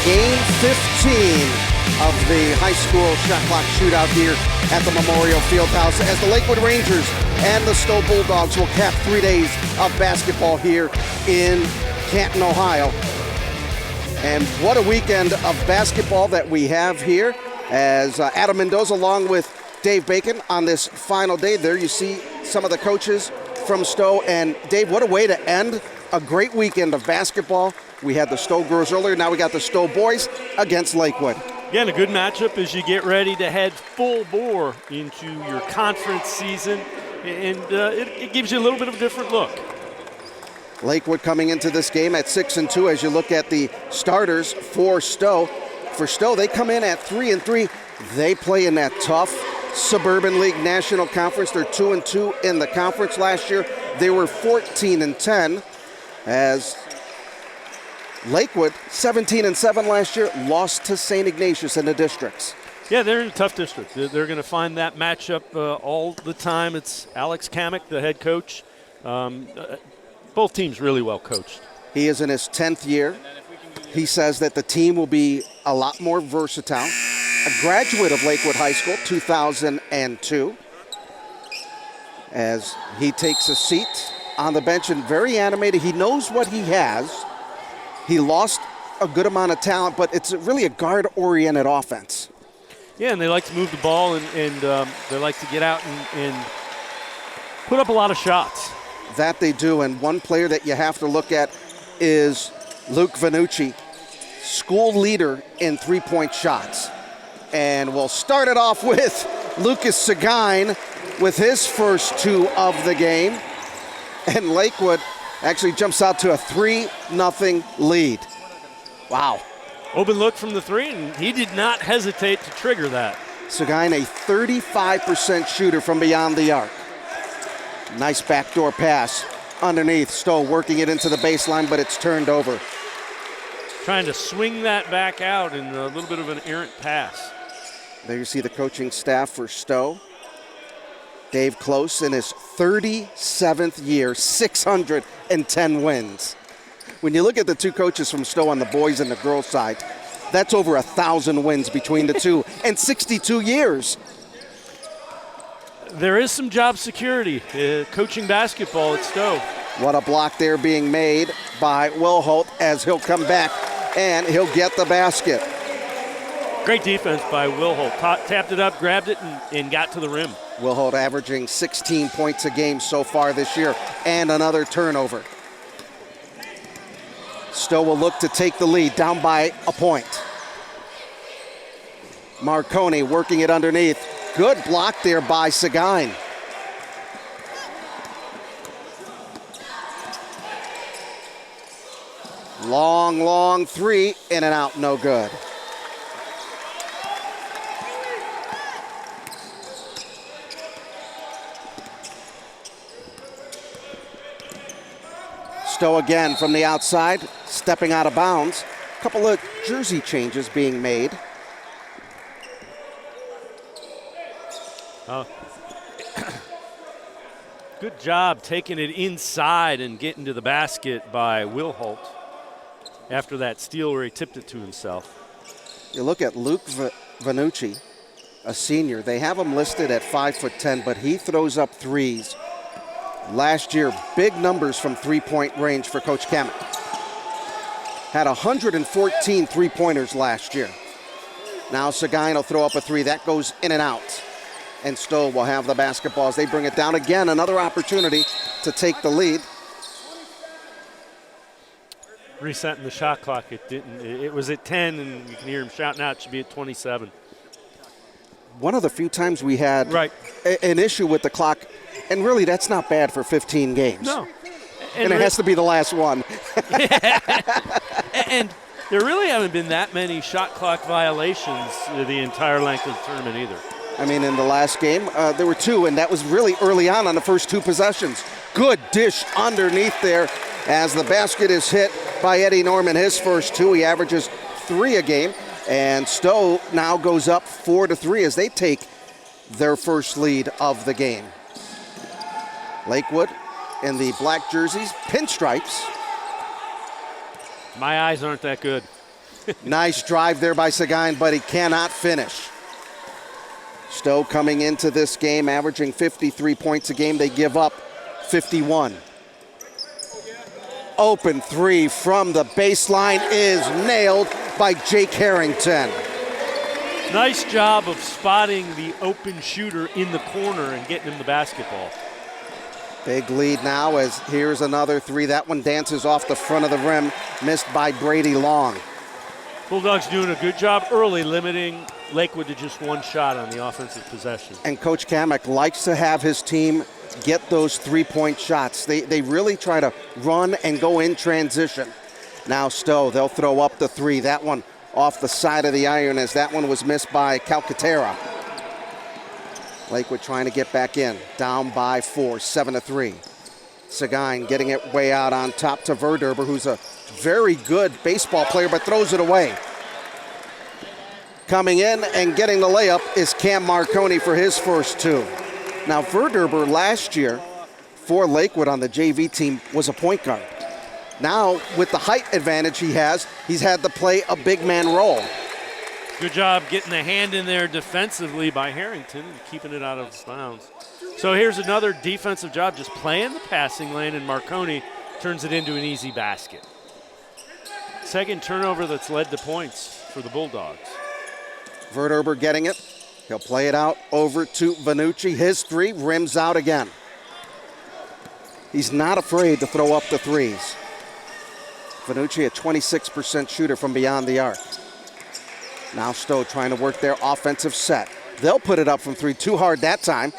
Game 15 of the high school shot clock shootout here at the Memorial Fieldhouse as the Lakewood Rangers and the Stow Bulldogs will cap 3 days of basketball here in Canton, Ohio. And what a weekend of basketball that we have here as Adam Mendoza along with Dave Bacon on this final day. There you see some of the coaches from Stow. And Dave, what a way to end a great weekend of basketball. We had the Stow girls earlier, now we got the Stow boys against Lakewood. Again, a good matchup as you get ready to head full bore into your conference season, and it gives you a little bit of a different look. Lakewood coming into this game at 6-2 as you look at the starters for Stow. For Stow, they come in at 3-3. They play in that tough Suburban League National Conference. They're 2-2 in the conference last year. They were 14-10 as Lakewood, 17-7 last year, lost to St. Ignatius in the districts. Yeah, they're in a tough district. They're going to find that matchup all the time. It's Alex Kamek, the head coach. Both teams really well coached. He is in his 10th year. He says that the team will be a lot more versatile. A graduate of Lakewood High School, 2002. As he takes a seat on the bench and very animated. He knows what he has. He lost a good amount of talent, but it's really a guard-oriented offense. Yeah, and they like to move the ball, and they like to get out and put up a lot of shots. That they do, and one player that you have to look at is Luke Vanucci, school leader in three-point shots. And we'll start it off with Lucas Seguin with his first two of the game. And Lakewood actually jumps out to a 3-0 lead. Wow. Open look from the three, and he did not hesitate to trigger that. Seguin, a 35% shooter from beyond the arc. Nice backdoor pass underneath. Stow working it into the baseline, but it's turned over. Trying to swing that back out in a little bit of an errant pass. There you see the coaching staff for Stow. Dave Close in his 37th year, 610 wins. When you look at the two coaches from Stow on the boys and the girls side, that's over 1,000 wins between the two and 62 years. There is some job security coaching basketball at Stow. What a block there being made by Will Holt as he'll come back and he'll get the basket. Great defense by Will Holt. Tapped it up, grabbed it, and got to the rim. Will Holt averaging 16 points a game so far this year and another turnover. Stow will look to take the lead, down by a point. Marconi working it underneath. Good block there by Seguin. Long three, in and out, no good. Stow again from the outside, stepping out of bounds. A couple of jersey changes being made. Good job taking it inside and getting to the basket by Will Holt after that steal where he tipped it to himself. You look at Luke Vanucci, a senior. They have him listed at 5'10", but he throws up threes. Last year, big numbers from three-point range for Coach Kamek. Had 114 three-pointers last year. Now Seguin will throw up a three. That goes in and out. And Stow will have the basketball as they bring it down again. Another opportunity to take the lead. Resetting the shot clock. It didn't. It was at 10, and you can hear him shouting out. It should be at 27. One of the few times we had right. An issue with the clock, and really that's not bad for 15 games. No. And it has to be the last one. And there really haven't been that many shot clock violations the entire length of the tournament either. I mean, in the last game, there were two, and that was really early on the first two possessions. Good dish underneath there as the basket is hit by Eddie Norman. His first two, he averages 3 a game, and Stow now goes up 4-3 as they take their first lead of the game. Lakewood in the black jerseys, pinstripes. My eyes aren't that good. Nice drive there by Seguin, but he cannot finish. Stow coming into this game averaging 53 points a game. They give up 51. Open three from the baseline is nailed by Jake Harrington. Nice job of spotting the open shooter in the corner and getting him the basketball. Big lead now as here's another three. That one dances off the front of the rim, missed by Brady Long. Bulldogs doing a good job early, limiting Lakewood to just one shot on the offensive possession. And Coach Kamek likes to have his team get those three-point shots. They really try to run and go in transition. Now Stow, they'll throw up the three. That one off the side of the iron as that one was missed by Calcaterra. Lakewood trying to get back in. Down by 4, 7-3. Seguin getting it way out on top to Verderber, who's a very good baseball player, but throws it away. Coming in and getting the layup is Cam Marconi for his first two. Now, Verderber last year for Lakewood on the JV team was a point guard. Now, with the height advantage he's had to play a big man role. Good job getting the hand in there defensively by Harrington and keeping it out of bounds. So here's another defensive job, just playing the passing lane, and Marconi turns it into an easy basket. Second turnover that's led to points for the Bulldogs. Verderber getting it. He'll play it out over to Vanucci. His three rims out again. He's not afraid to throw up the threes. Vanucci, a 26% shooter from beyond the arc. Now Stowe trying to work their offensive set. They'll put it up from three, too hard that time.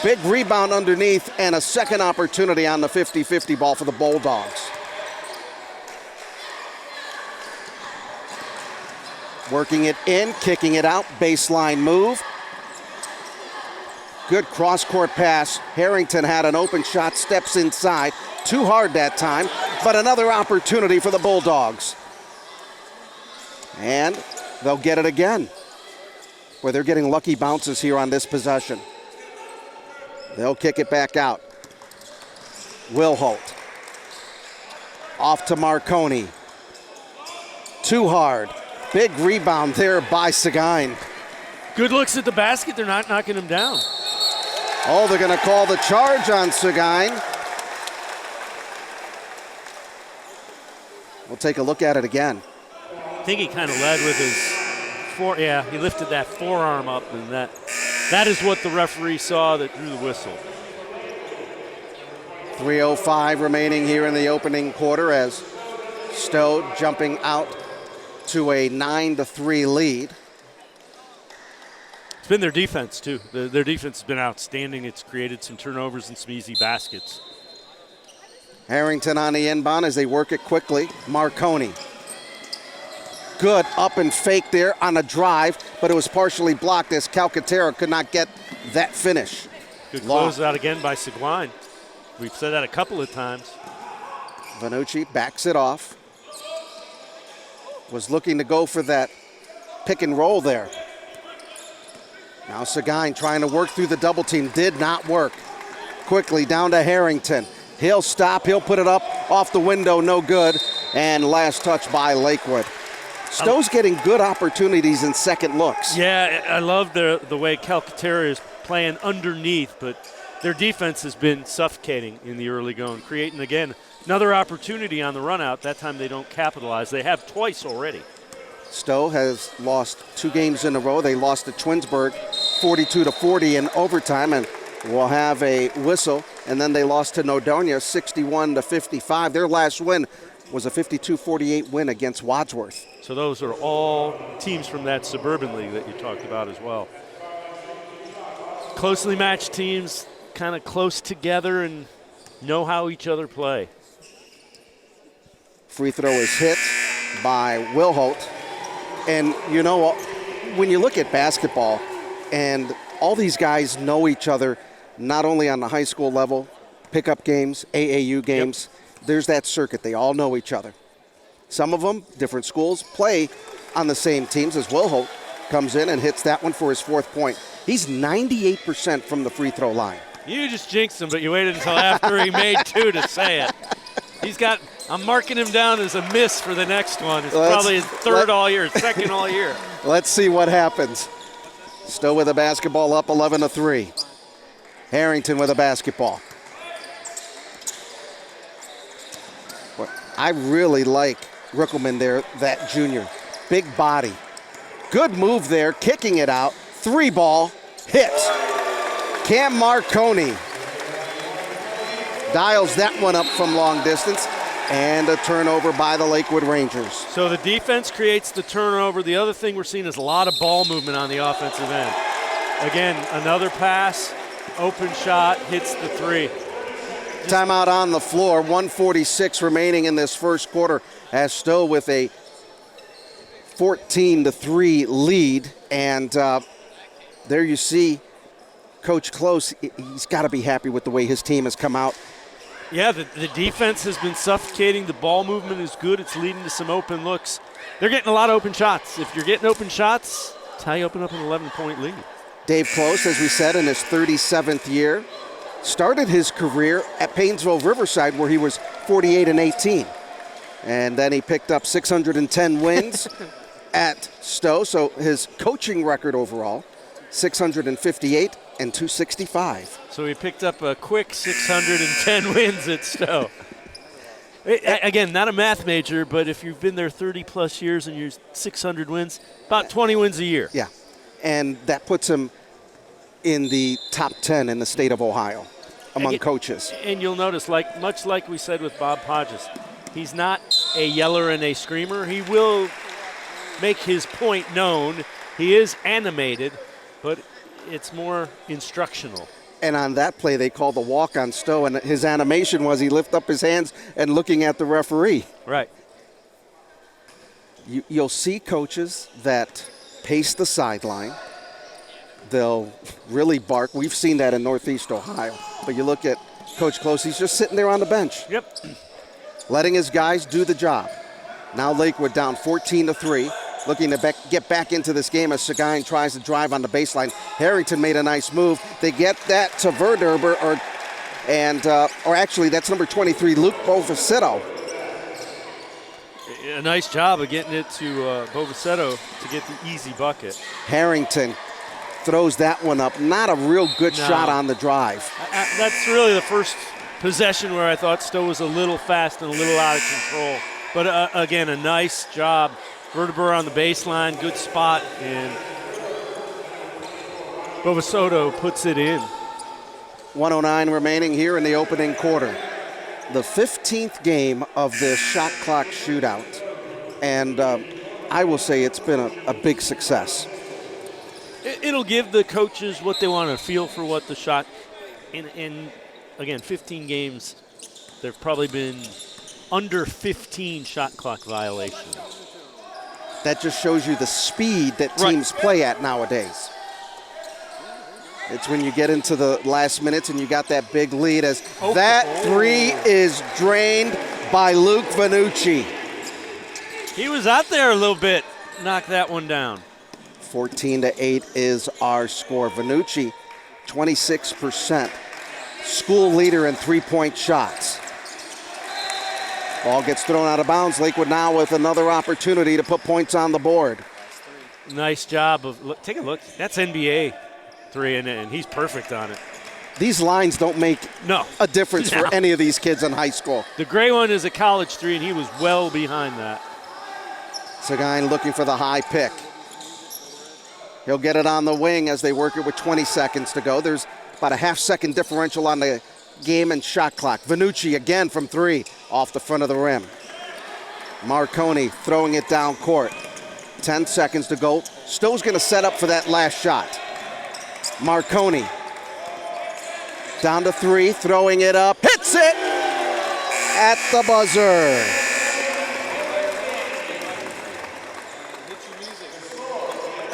Big rebound underneath and a second opportunity on the 50-50 ball for the Bulldogs. Working it in, kicking it out, baseline move. Good cross-court pass. Harrington had an open shot, steps inside. Too hard that time, but another opportunity for the Bulldogs. And they'll get it again, where they're getting lucky bounces here on this possession. They'll kick it back out. Wilholt. Off to Marconi. Too hard. Big rebound there by Seguin. Good looks at the basket. They're not knocking him down. Oh, they're going to call the charge on Seguin. We'll take a look at it again. I think he kind of led with his he lifted that forearm up, and that is what the referee saw that drew the whistle. 3:05 remaining here in the opening quarter as Stowe jumping out to a 9-3 lead. It's been their defense, too. Their defense has been outstanding. It's created some turnovers and some easy baskets. Harrington on the inbound as they work it quickly. Marconi. Good up and fake there on a drive, but it was partially blocked as Calcaterra could not get that finish. Good closeout again by Seguin. We've said that a couple of times. Vanucci backs it off. Was looking to go for that pick and roll there. Now Seguin trying to work through the double team. Did not work. Quickly down to Harrington. He'll stop. He'll put it up off the window. No good. And last touch by Lakewood. Stowe's getting good opportunities in second looks. Yeah, I love the way Calcaterra is playing underneath, but their defense has been suffocating in the early going, creating, again, another opportunity on the run out. That time they don't capitalize. They have twice already. Stowe has lost 2 games in a row. They lost to Twinsburg 42-40 in overtime, and will have a whistle. And then they lost to Nodonia 61-55. Their last win was a 52-48 win against Wadsworth. So those are all teams from that suburban league that you talked about as well. Closely matched teams, kind of close together and know how each other play. Free throw is hit by Wilholt. And you know, when you look at basketball and all these guys know each other, not only on the high school level, pickup games, AAU games, there's that circuit. They all know each other. Some of them, different schools, play on the same teams as Wilholt comes in and hits that one for his 4th point. He's 98% from the free throw line. You just jinxed him, but you waited until after he made 2 to say it. He's got I'm marking him down as a miss for the next one. It's probably his third all year, second all year. Let's see what happens. Stow with a basketball, up 11-3. Harrington with a basketball. I really like Rickelman there, that junior. Big body. Good move there, kicking it out. 3-ball, hits. Cam Marconi dials that one up from long distance, and a turnover by the Lakewood Rangers. So the defense creates the turnover. The other thing we're seeing is a lot of ball movement on the offensive end. Again, another pass, open shot, hits the 3. Timeout on the floor, 1:46 remaining in this first quarter, as Stow with a 14-3 lead. And there you see Coach Close. He's got to be happy with the way his team has come out. Yeah, the defense has been suffocating. The ball movement is good. It's leading to some open looks. They're getting a lot of open shots. If you're getting open shots, that's how you open up an 11-point lead. Dave Close, as we said, in his 37th year, started his career at Paynesville Riverside, where he was 48-18. And then he picked up 610 wins at Stow. So his coaching record overall, 658 and 265. So he picked up a quick 610 wins at Stow. Again, not a math major, but if you've been there 30-plus years and you're 600 wins, about 20 wins a year. Yeah, and that puts him in the top 10 in the state of Ohio among coaches. And you'll notice, much like we said with Bob Hodges, he's not a yeller and a screamer. He will make his point known. He is animated, but it's more instructional. And on that play, they called the walk on Stow, and his animation was he lift up his hands and looking at the referee. Right. You'll see coaches that pace the sideline. They'll really bark. We've seen that in Northeast Ohio. But you look at Coach Close, he's just sitting there on the bench. Yep. Letting his guys do the job. Now Lakewood down 14-3. Looking to get back into this game as Seguin tries to drive on the baseline. Harrington made a nice move. They get that to Verderber, or actually that's number 23, Luke Bovicetto. A nice job of getting it to Bovicetto to get the easy bucket. Harrington throws that one up. Not a real good shot on the drive. That's really the first possession where I thought Stow was a little fast and a little out of control. But again, a nice job. Verteber on the baseline, good spot, and Bovicetto puts it in. 1:09 remaining here in the opening quarter. The 15th game of this shot clock shootout, and I will say it's been a big success. It'll give the coaches what they want to feel for what the shot, and again, 15 games, there have probably been under 15 shot clock violations. That just shows you the speed that teams play at nowadays. It's when you get into the last minutes and you got that big lead as that 3 is drained by Luke Vanucci. He was out there a little bit, knocked that one down. 14-8 is our score. Vanucci, 26%. School leader in three-point shots. Ball gets thrown out of bounds. Lakewood now with another opportunity to put points on the board. Nice job of take a look. That's NBA 3, and he's perfect on it. These lines don't make a difference for any of these kids in high school. The gray one is a college 3, and he was well behind that. Seguin looking for the high pick. He'll get it on the wing as they work it with 20 seconds to go. There's about a half-second differential on the game and shot clock. Vanucci again from 3 off the front of the rim. Marconi throwing it down court. 10 seconds to go. Stow's going to set up for that last shot. Marconi down to 3, throwing it up, hits it at the buzzer.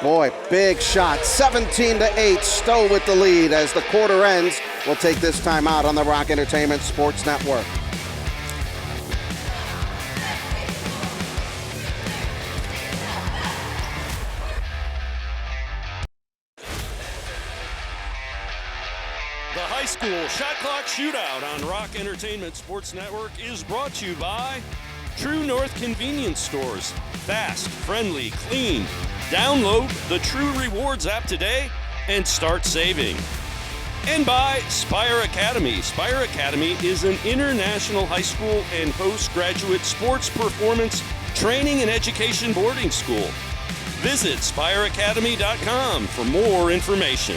Boy, big shot. 17-8, Stow with the lead as the quarter ends. We'll take this time out on the Rock Entertainment Sports Network. The high school shot clock shootout on Rock Entertainment Sports Network is brought to you by True North Convenience Stores. Fast, friendly, clean. Download the True Rewards app today and start saving. And by Spire Academy. Spire Academy is an international high school and postgraduate sports performance training and education boarding school. Visit spireacademy.com for more information.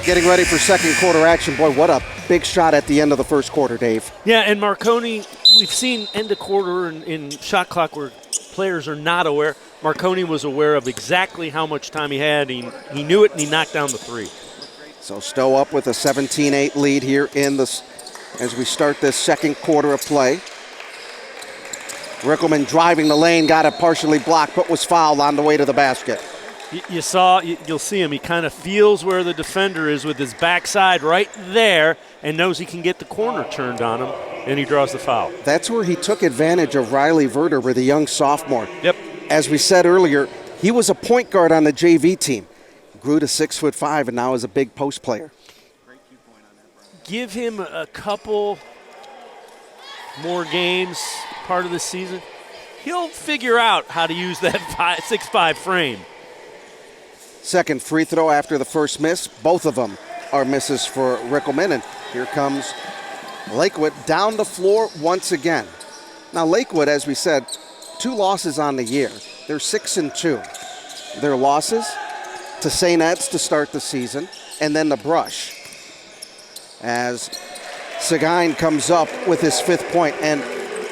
Getting ready for second quarter action. Boy, what a big shot at the end of the first quarter, Dave. Yeah, and Marconi, we've seen end of quarter in shot clock where players are not aware. Marconi was aware of exactly how much time he had. He knew it, and he knocked down the three. So Stow up with a 17-8 lead here as we start this second quarter of play. Rickelman driving the lane, got it partially blocked, but was fouled on the way to the basket. You'll see him. He kind of feels where the defender is with his backside right there and knows he can get the corner turned on him, and he draws the foul. That's where he took advantage of Riley Verder, the young sophomore. Yep. As we said earlier, he was a point guard on the JV team. Grew to 6'5" and now is a big post player. Give him a couple more games, part of the season. He'll figure out how to use that 6'5" frame. Second free throw after the first miss. Both of them are misses for Rickelman. And here comes Lakewood down the floor once again. Now Lakewood, as we said, 2 losses on the year. They're 6-2. Their losses to St. Ed's to start the season, and then the Brush. As Seguin comes up with his 5th point. And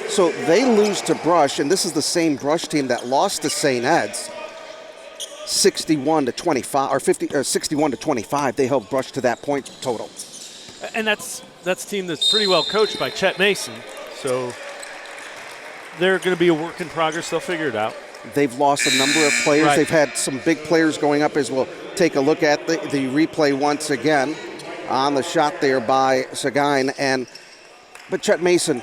so they lose to Brush, and this is the same Brush team that lost to St. Ed's. 61-25 or 61-25. They held Brush to that point total. And that's a team that's pretty well coached by Chet Mason. So they're going to be a work in progress. They'll figure it out. They've lost a number of players. Right. They've had some big players going up as we'll take a look at the replay once again on the shot there by Seguin. But Chet Mason,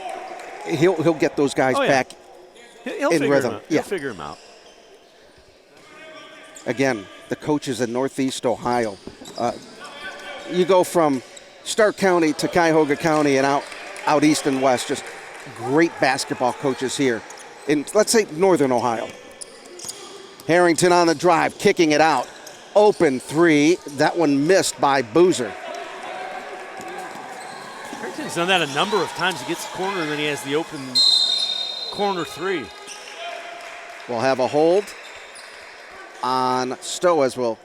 he'll get those guys back in rhythm. He'll figure them out. Again, the coaches in Northeast Ohio. You go from Stark County to Cuyahoga County and out east and west. Just great basketball coaches here in, let's say, Northern Ohio. Harrington on the drive, kicking it out. Open three. That one missed by Boozer. Harrington's done that a number of times. He gets the corner, and then he has the open corner three. We'll have a hold on Stow as we'll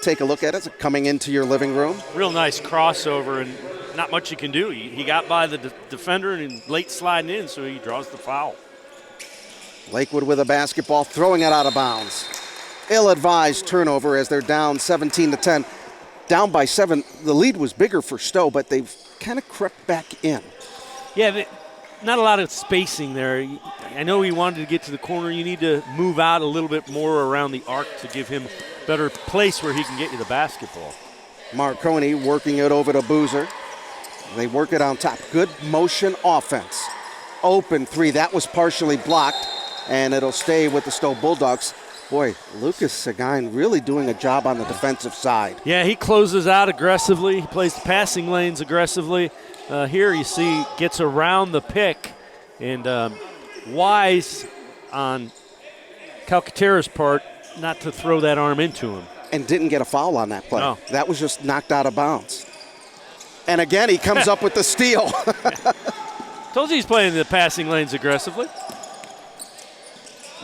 take a look at it. It's coming into your living room. Real nice crossover, and not much you can do. He got by the defender and late sliding in, so he draws the foul. Lakewood with a basketball, throwing it out of bounds. Ill-advised turnover as they're down 17-10. Down by 7. The lead was bigger for Stow, but they've kind of crept back in. Yeah, not a lot of spacing there. I know he wanted to get to the corner. You need to move out a little bit more around the arc to give him better place where he can get you the basketball. Marconi working it over to Boozer. They work it on top. Good motion offense. Open three. That was partially blocked, and it'll stay with the Stow Bulldogs. Boy, Lucas Seguin really doing a job on the defensive side. Yeah, he closes out aggressively. He plays the passing lanes aggressively. Here you see gets around the pick, and wise on Calcaterra's part not to throw that arm into him. And didn't get a foul on that play. No. That was just knocked out of bounds. And again, he comes up with the steal. Told you he's playing the passing lanes aggressively.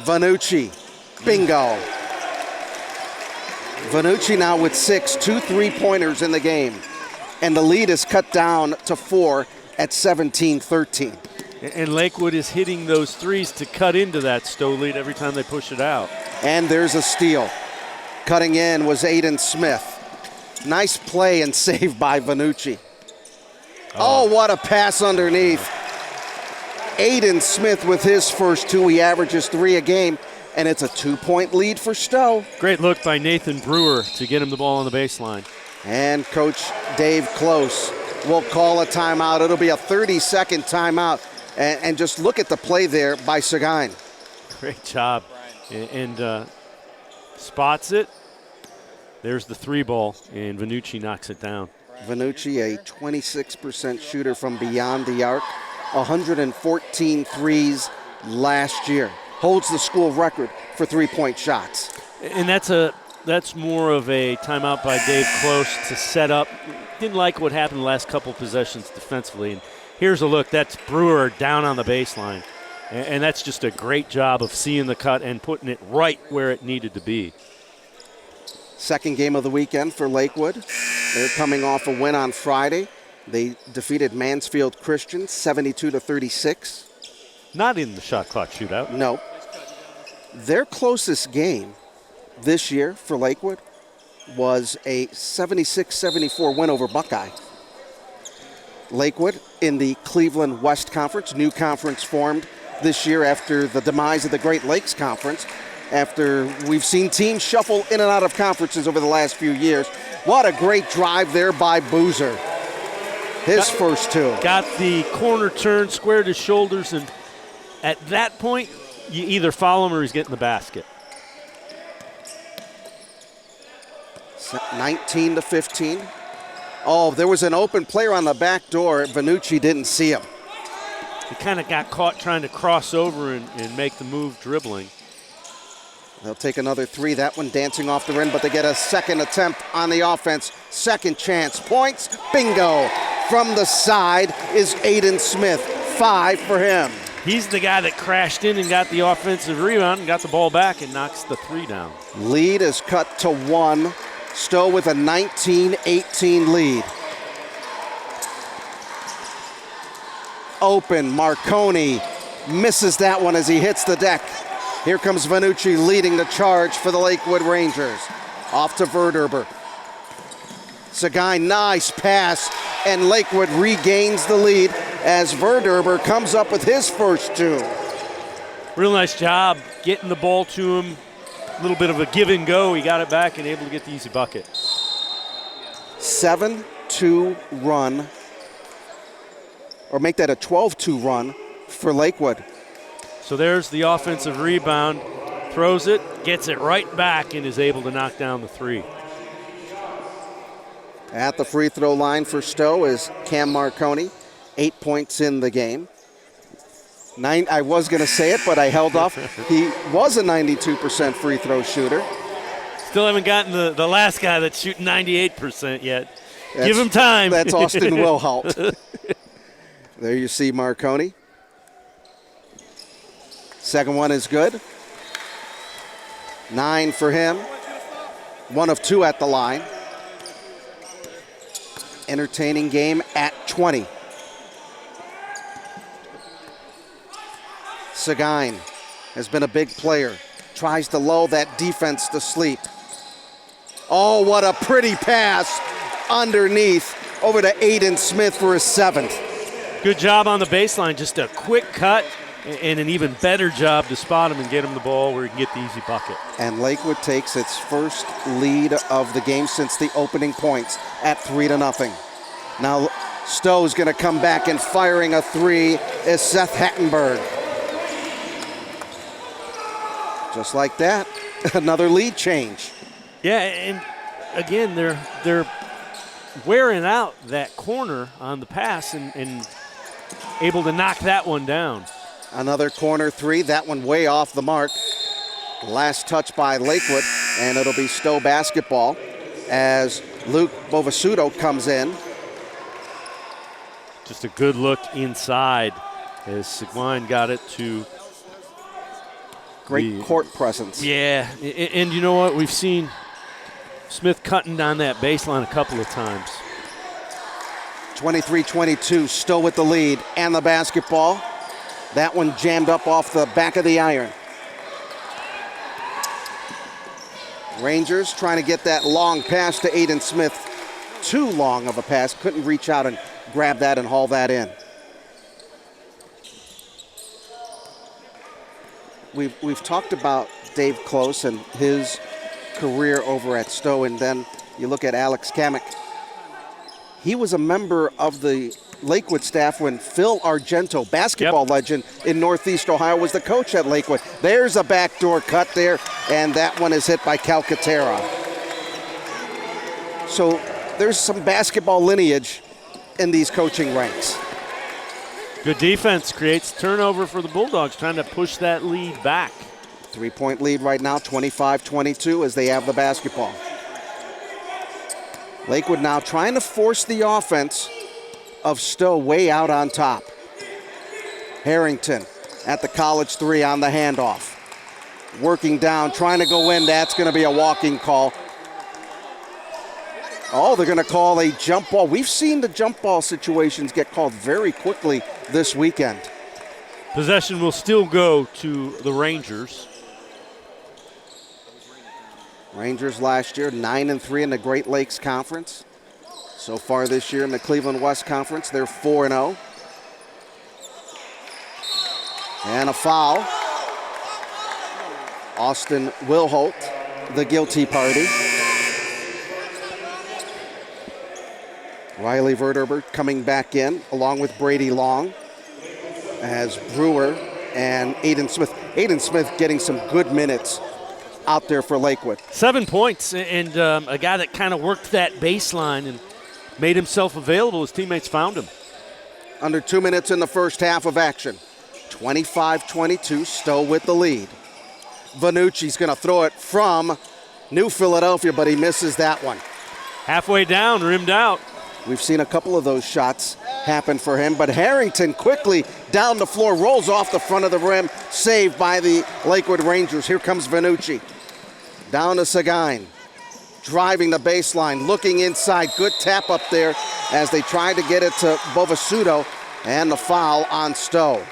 Vanucci, bingo. Vanucci now with 6, 2 3-pointers in the game. And the lead is cut down to 4 at 17-13. And Lakewood is hitting those threes to cut into that Stow lead every time they push it out. And there's a steal. Cutting in was Aiden Smith. Nice play and save by Vanucci. Oh, what a pass underneath. Aiden Smith with his first 2. He averages 3 a game, and it's a 2-point lead for Stow. Great look by Nathan Brewer to get him the ball on the baseline. And Coach Dave Close will call a timeout. It'll be a 30-second timeout. And just look at the play there by Seguin. Great job. And spots it. There's the 3-ball, and Vannucci knocks it down. Vannucci, a 26% shooter from beyond the arc, 114 threes last year. Holds the school record for three-point shots. And that's more of a timeout by Dave Close to set up. Didn't like what happened the last couple possessions defensively. And here's a look. That's Brewer down on the baseline. And that's just a great job of seeing the cut and putting it right where it needed to be. Second game of the weekend for Lakewood. They're coming off a win on Friday. They defeated Mansfield Christian 72-36. Not in the shot clock shootout. No. Their closest game this year for Lakewood was a 76-74 win over Buckeye. Lakewood in the Cleveland West Conference, new conference formed this year after the demise of the Great Lakes Conference, after we've seen teams shuffle in and out of conferences over the last few years. What a great drive there by Boozer. His first two. Got the corner turn, squared his shoulders, and at that point, you either follow him or he's getting the basket. 19-15. Oh, there was an open player on the back door. Vannucci didn't see him. He kind of got caught trying to cross over and make the move dribbling. They'll take another three. That one dancing off the rim, but they get a second attempt on the offense. Second chance. Points. Bingo. From the side is Aiden Smith. 5 for him. He's the guy that crashed in and got the offensive rebound and got the ball back and knocks the 3 down. Lead is cut to 1. Stow with a 19-18 lead. Open. Marconi misses that one as he hits the deck. Here comes Vannucci leading the charge for the Lakewood Rangers. Off to Verderber. Sagai, nice pass, and Lakewood regains the lead as Verderber comes up with his first 2. Real nice job getting the ball to him. A little bit of a give and go. He got it back and able to get the easy bucket. 7-2 run, or make that a 12-2 run for Lakewood. So there's the offensive rebound. Throws it, gets it right back, and is able to knock down the 3. At the free throw line for Stow is Cam Marconi, 8 points in the game. 9, I was going to say it, but I held off. He was a 92% free throw shooter. Still haven't gotten the last guy that's shooting 98% yet. Give him time. That's Austin Wilholt. There you see Marconi. Second one is good. 9 for him. 1 of 2 at the line. Entertaining game at 20. Seguin has been a big player. Tries to lull that defense to sleep. Oh, what a pretty pass underneath over to Aiden Smith for his 7th. Good job on the baseline. Just a quick cut and an even better job to spot him and get him the ball where he can get the easy bucket. And Lakewood takes its first lead of the game since the opening points at 3-0. Now Stow's going to come back and firing a 3 is Seth Hattenberg. Just like that, another lead change. Yeah, and again, they're wearing out that corner on the pass and able to knock that one down. Another corner 3, that one way off the mark. Last touch by Lakewood, and it'll be Stow basketball as Luke Bovasudo comes in. Just a good look inside as Seguin got it to. Great court presence. Yeah, and you know what? We've seen Smith cutting down that baseline a couple of times. 23-22, Stow with the lead and the basketball. That one jammed up off the back of the iron. Rangers trying to get that long pass to Aiden Smith. Too long of a pass, couldn't reach out and grab that and haul that in. We've talked about Dave Close and his career over at Stow, and then you look at Alex Kamek. He was a member of the Lakewood staff when Phil Argento, basketball legend in Northeast Ohio, was the coach at Lakewood. There's a backdoor cut there, and that one is hit by Calcaterra. So there's some basketball lineage in these coaching ranks. Good defense creates turnover for the Bulldogs, trying to push that lead back. 3-point lead right now, 25-22 as they have the basketball. Lakewood now trying to force the offense of Stow way out on top. Harrington at the college three on the handoff. Working down, trying to go in. That's going to be a walking call. Oh, they're going to call a jump ball. We've seen the jump ball situations get called very quickly this weekend. Possession will still go to the Rangers. Rangers last year 9-3 in the Great Lakes Conference. So far this year in the Cleveland West Conference, they're 4-0. And a foul. Austin Wilholt, the guilty party. Riley Verderber coming back in along with Brady Long as Brewer and Aiden Smith. Aiden Smith getting some good minutes out there for Lakewood. 7 points, and a guy that kind of worked that baseline and made himself available. His teammates found him. Under 2 minutes in the first half of action. 25-22, Stow with the lead. Vanucci's going to throw it from New Philadelphia, but he misses that one. Halfway down, rimmed out. We've seen a couple of those shots happen for him, but Harrington quickly down the floor, rolls off the front of the rim, saved by the Lakewood Rangers. Here comes Vanucci. Down to Seguin. Driving the baseline, looking inside. Good tap up there as they tried to get it to Bovasudo, and the foul on Stow.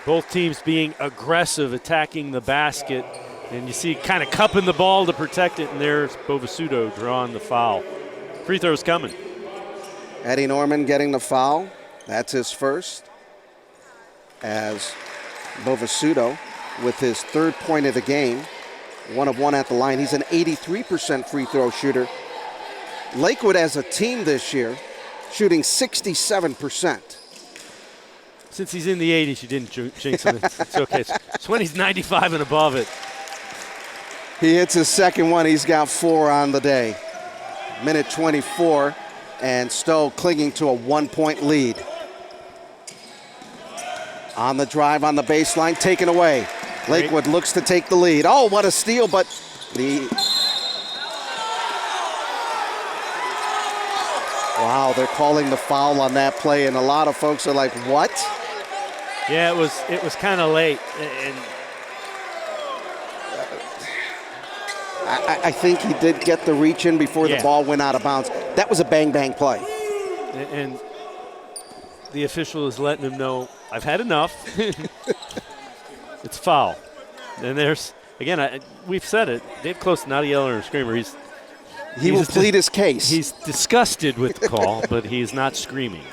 Both teams being aggressive, attacking the basket, and you see kind of cupping the ball to protect it, and there's Bovasudo drawing the foul. Free throw's coming. Eddie Norman getting the foul. That's his first. As Bovasudo with his 3rd point of the game. 1 of 1 at the line. He's an 83% free throw shooter. Lakewood as a team this year shooting 67%. Since he's in the 80s, you didn't jinx him. It's okay. It's when he's 95 and above it. He hits his second one. He's got 4 on the day. Minute 24, and Stow clinging to a 1-point lead. On the drive, on the baseline, taken away. Lakewood looks to take the lead. Oh, what a steal, but wow, they're calling the foul on that play, and a lot of folks are like, what? Yeah, it was kind of late, and I think he did get the reach in before the ball went out of bounds. That was a bang-bang play. And the official is letting him know, I've had enough. It's foul. And there's, again, we've said it, Dave Close, not a yeller or a screamer. He will plead his case. He's disgusted with the call, but he's not screaming.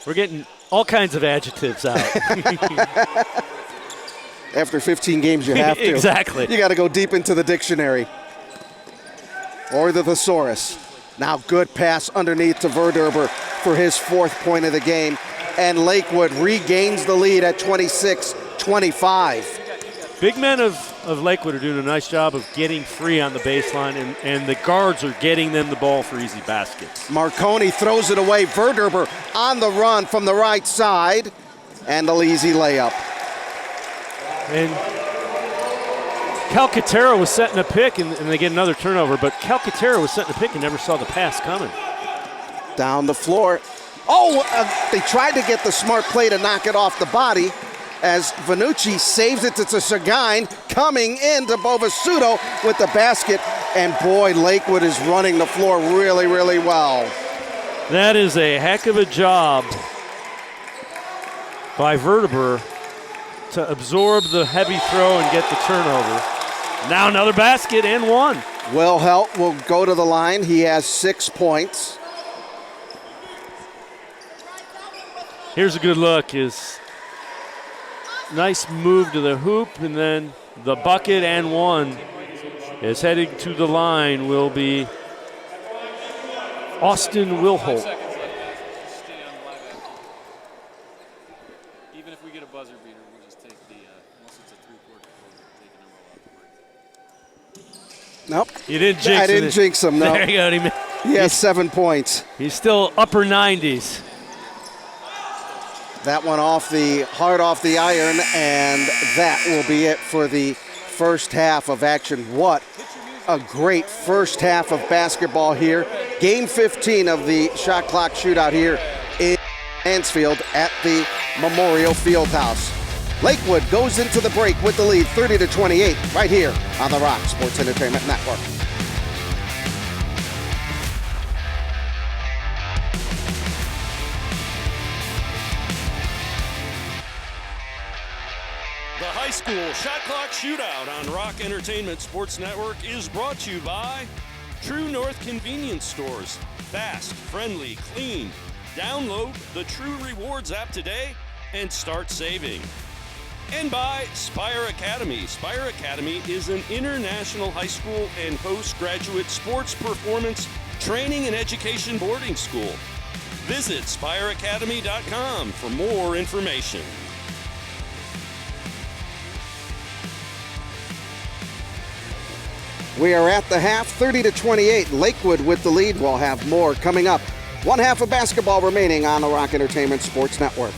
We're getting all kinds of adjectives out. After 15 games, you have to. Exactly. You got to go deep into the dictionary. Or the thesaurus. Now good pass underneath to Verderber for his 4th point of the game. And Lakewood regains the lead at 26-25. Big men of Lakewood are doing a nice job of getting free on the baseline, and the guards are getting them the ball for easy baskets. Marconi throws it away. Verderber on the run from the right side. And the easy layup. And Calcaterra was setting a pick, and they get another turnover, but Calcaterra was setting a pick and never saw the pass coming. Down the floor. Oh, they tried to get the smart play to knock it off the body as Vanucci saves it to Seguin, coming into Bovasudo with the basket. And boy, Lakewood is running the floor really, really well. That is a heck of a job by Verderber to absorb the heavy throw and get the turnover. Now another basket and one. Wilholt will go to the line. He has 6 points. Here's a good look. Is nice move to the hoop, and then the bucket and one. Is heading to the line will be Austin Wilholt. Even if we get a buzzer beater, we'll just take the, unless it's a 3-quarter, we'll take a number off the mark. Nope. You didn't jinx him. I didn't jinx him, no. There you go. He has 7 points. He's still upper 90s. That one hard off the iron, and that will be it for the first half of action. What a great first half of basketball here. Game 15 of the shot clock shootout here in Mansfield at the Memorial Fieldhouse. Lakewood goes into the break with the lead 30-28 right here on the Rock Sports Entertainment Network. The high school shot clock shootout on Rock Entertainment Sports Network is brought to you by True North Convenience Stores. Fast, friendly, clean. Download the True Rewards app today and start saving. And by Spire Academy. Spire Academy is an international high school and postgraduate sports performance training and education boarding school. Visit spireacademy.com for more information. We are at the half, 30-28. Lakewood with the lead. We'll have more coming up. One half of basketball remaining on the Rock Entertainment Sports Network.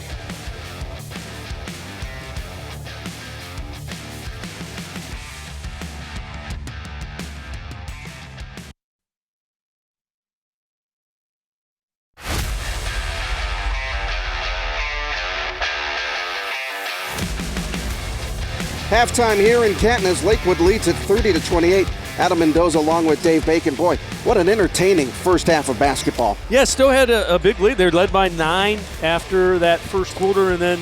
Halftime here in Canton as Lakewood leads at 30-28. Adam Mendoza along with Dave Bacon. Boy, what an entertaining first half of basketball. Yeah, Stow had a big lead. They're led by 9 after that first quarter, and then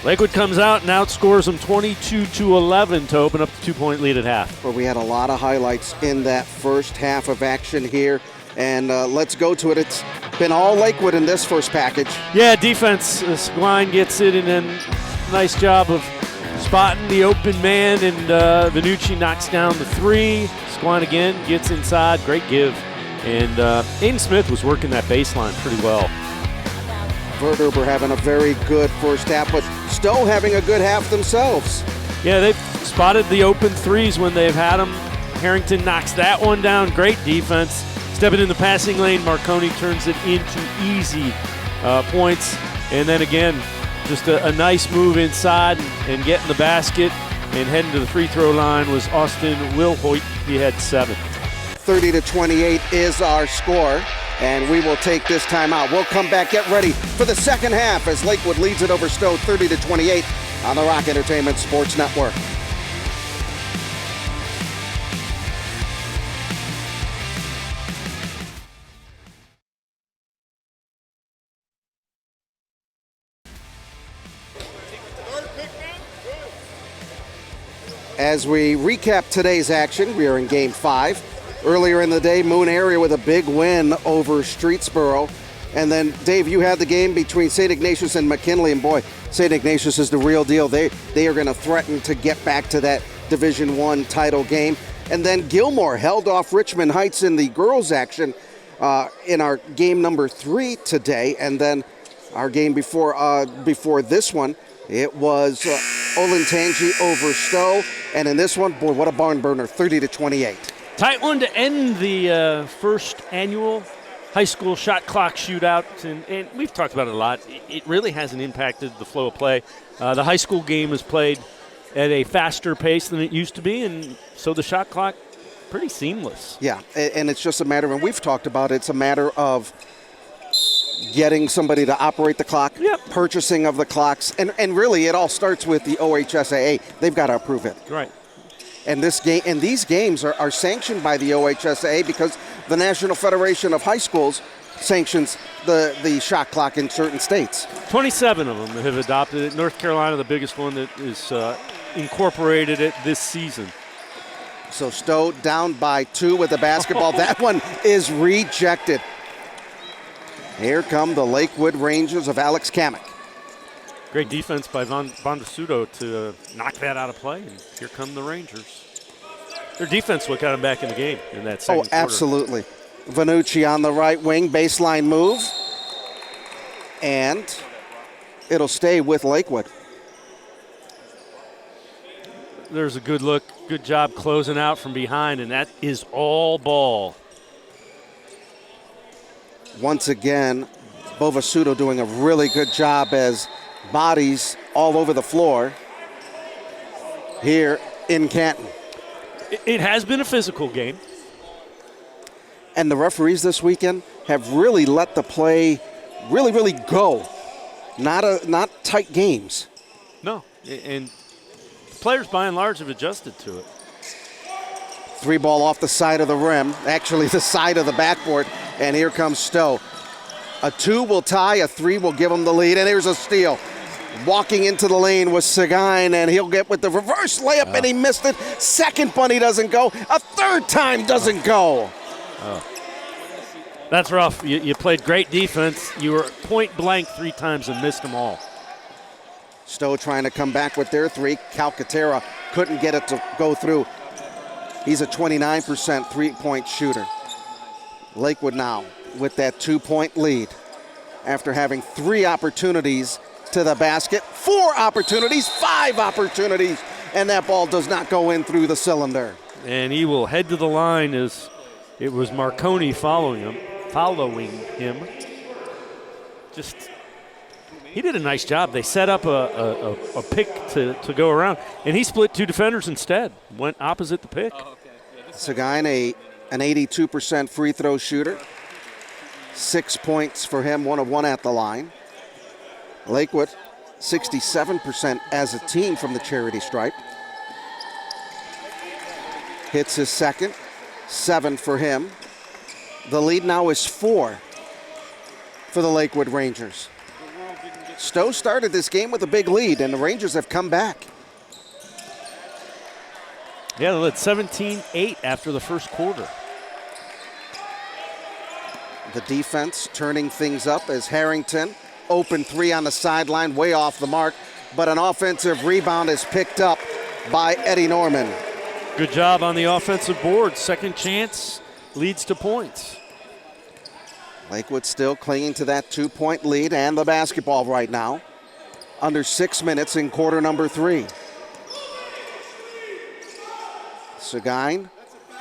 Lakewood comes out and outscores them 22-11 to open up the 2-point lead at half. Well, we had a lot of highlights in that first half of action here, and let's go to it. It's been all Lakewood in this first package. Yeah, defense. Seguin gets it, and then nice job of spotting the open man, and Vanucci knocks down the 3. Seguin again gets inside. Great give. And Aiden Smith was working that baseline pretty well. Verderber having a very good first half, but Stow having a good half themselves. Yeah, they've spotted the open 3s when they've had them. Harrington knocks that one down. Great defense. Stepping in the passing lane, Marconi turns it into easy points. And then again, just a nice move inside and getting the basket and heading to the free throw line was Austin Wilhoit. He had 7. 30-28 is our score, and we will take this time out. We'll come back, get ready for the second half as Lakewood leads it over Stow 30-28 on the Rock Entertainment Sports Network. As we recap today's action, we are in Game 5. Earlier in the day, Moon Area with a big win over Streetsboro. And then, Dave, you had the game between St. Ignatius and McKinley, and boy, St. Ignatius is the real deal. They are going to threaten to get back to that Division I title game. And then Gilmore held off Richmond Heights in the girls' action in our game number 3 today. And then our game before this one, it was Olentangy over Stow. And in this one, boy, what a barn burner, 30-28. Tight one to end the first annual high school shot clock shootout. And we've talked about it a lot. It really hasn't impacted the flow of play. The high school game is played at a faster pace than it used to be, and so the shot clock, pretty seamless. Yeah, and it's just a matter, and we've talked about it, it's a matter of getting somebody to operate the clock, purchasing of the clocks, and really it all starts with the OHSAA. They've got to approve it. Right. And this game and these games are sanctioned by the OHSAA because the National Federation of High Schools sanctions the shot clock in certain states. 27 of them have adopted it. North Carolina, the biggest one that is incorporated it this season. So Stow down by 2 with the basketball. That one is rejected. Here come the Lakewood Rangers of Alex Kamek. Great defense by Bondasudo to knock that out of play, and here come the Rangers. Their defense will got them back in the game in that second quarter. Absolutely. Vanucci on the right wing, baseline move, and it'll stay with Lakewood. there's a good look, good job closing out from behind, and that is all ball. Once again, Bovasuto doing a really good job as bodies all over the floor here in Canton. It has been a physical game. And the referees this weekend have really let the play really go. Not tight games. No, and players by and large have adjusted to it. 3 ball off the side of the rim, actually the side of the backboard, and here comes Stow. A 2 will tie, a 3 will give him the lead, and here's a steal. Walking into the lane was Seguin, and he'll get with the reverse layup, and he missed it. Second bunny doesn't go. A third time doesn't go. That's rough. You played great defense. You were point blank 3 times and missed them all. Stow trying to come back with their 3. Calcaterra couldn't get it to go through. He's a 29% three-point shooter. Lakewood now with that 2-point lead after having 3 opportunities to the basket, 4 opportunities, 5 opportunities, and that ball does not go in through the cylinder. And he will head to the line as it was Marconi following him. Just, he did a nice job. They set up a pick to go around, and he split 2 defenders instead, went opposite the pick. Seguin, an 82% free throw shooter. 6 points for him, 1 of 1 at the line. Lakewood, 67% as a team from the charity stripe. Hits his second, 7 for him. The lead now is 4 for the Lakewood Rangers. Stow started this game with a big lead, and the Rangers have come back. Yeah, they led 17-8 after the first quarter. The defense turning things up as Harrington, open 3 on the sideline, way off the mark, but an offensive rebound is picked up by Eddie Norman. Good job on the offensive board. Second chance leads to points. Lakewood still clinging to that 2-point lead and the basketball right now. Under 6 minutes in quarter number 3. Seguin,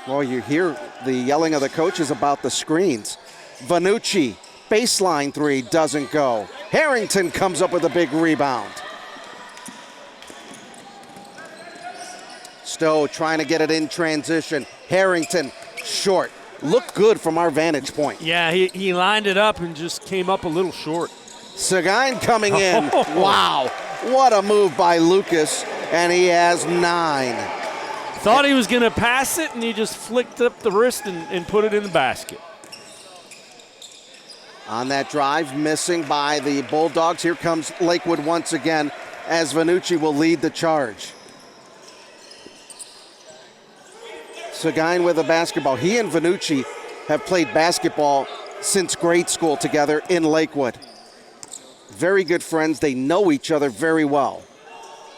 well, you hear the yelling of the coaches about the screens. Vanucci, baseline 3, doesn't go. Harrington comes up with a big rebound. Stow trying to get it in transition. Harrington, short. Looked good from our vantage point. Yeah, he lined it up and just came up a little short. Seguin coming in. Wow, what a move by Lucas, and he has 9. Thought he was going to pass it, and he just flicked up the wrist and put it in the basket. On that drive, missing by the Bulldogs. Here comes Lakewood once again as Vanucci will lead the charge. Seguin with the basketball. He and Vanucci have played basketball since grade school together in Lakewood. Very good friends. They know each other very well.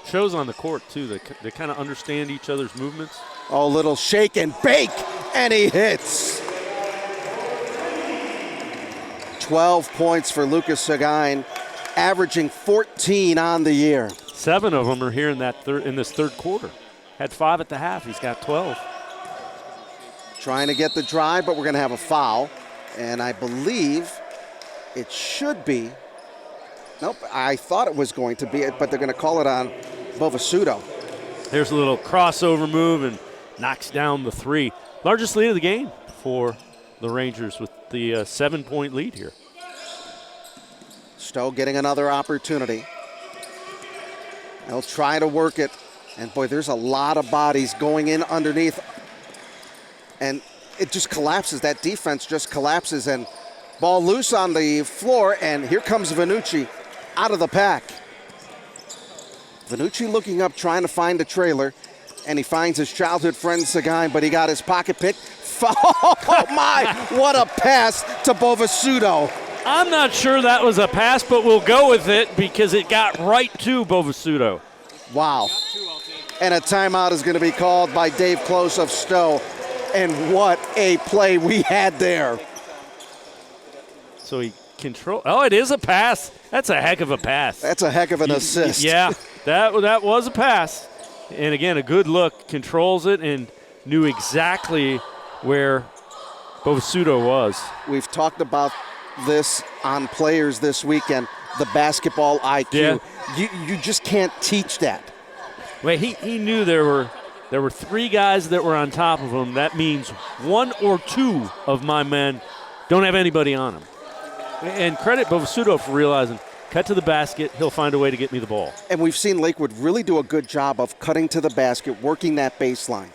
Shows on the court, too. They kind of understand each other's movements. Oh, little shake and bake, and he hits. 12 points for Lucas Seguin, averaging 14 on the year. 7 of them are here in this third quarter. Had 5 at the half. He's got 12. Trying to get the drive, but we're going to have a foul. And I believe it should be. Nope, I thought it was going to be, but they're going to call it on Bovasuto. There's a little crossover move and knocks down the 3. Largest lead of the game for the Rangers with the 7-point lead here. Stow getting another opportunity. They'll try to work it. And boy, there's a lot of bodies going in underneath. And it just collapses. That defense just collapses. And ball loose on the floor. And here comes Vanucci out of the pack. Vanucci looking up, trying to find a trailer. And he finds his childhood friend Seguin, but he got his pocket picked. Oh my, what a pass to Bovasuto. I'm not sure that was a pass, but we'll go with it because it got right to Bovasuto. Wow. And a timeout is going to be called by Dave Close of Stow. And what a play we had there. So he control. Oh, it is a pass. That's a heck of a pass. That's a heck of an assist. Yeah, that was a pass. And again, a good look, controls it, and knew exactly where Bovasuto was. We've talked about this on players this weekend, the basketball IQ. Yeah. You just can't teach that. Well, he knew there were 3 guys that were on top of him. That means 1 or 2 of my men don't have anybody on him. And credit Bovasuto for realizing, cut to the basket, he'll find a way to get me the ball. And we've seen Lakewood really do a good job of cutting to the basket, working that baseline.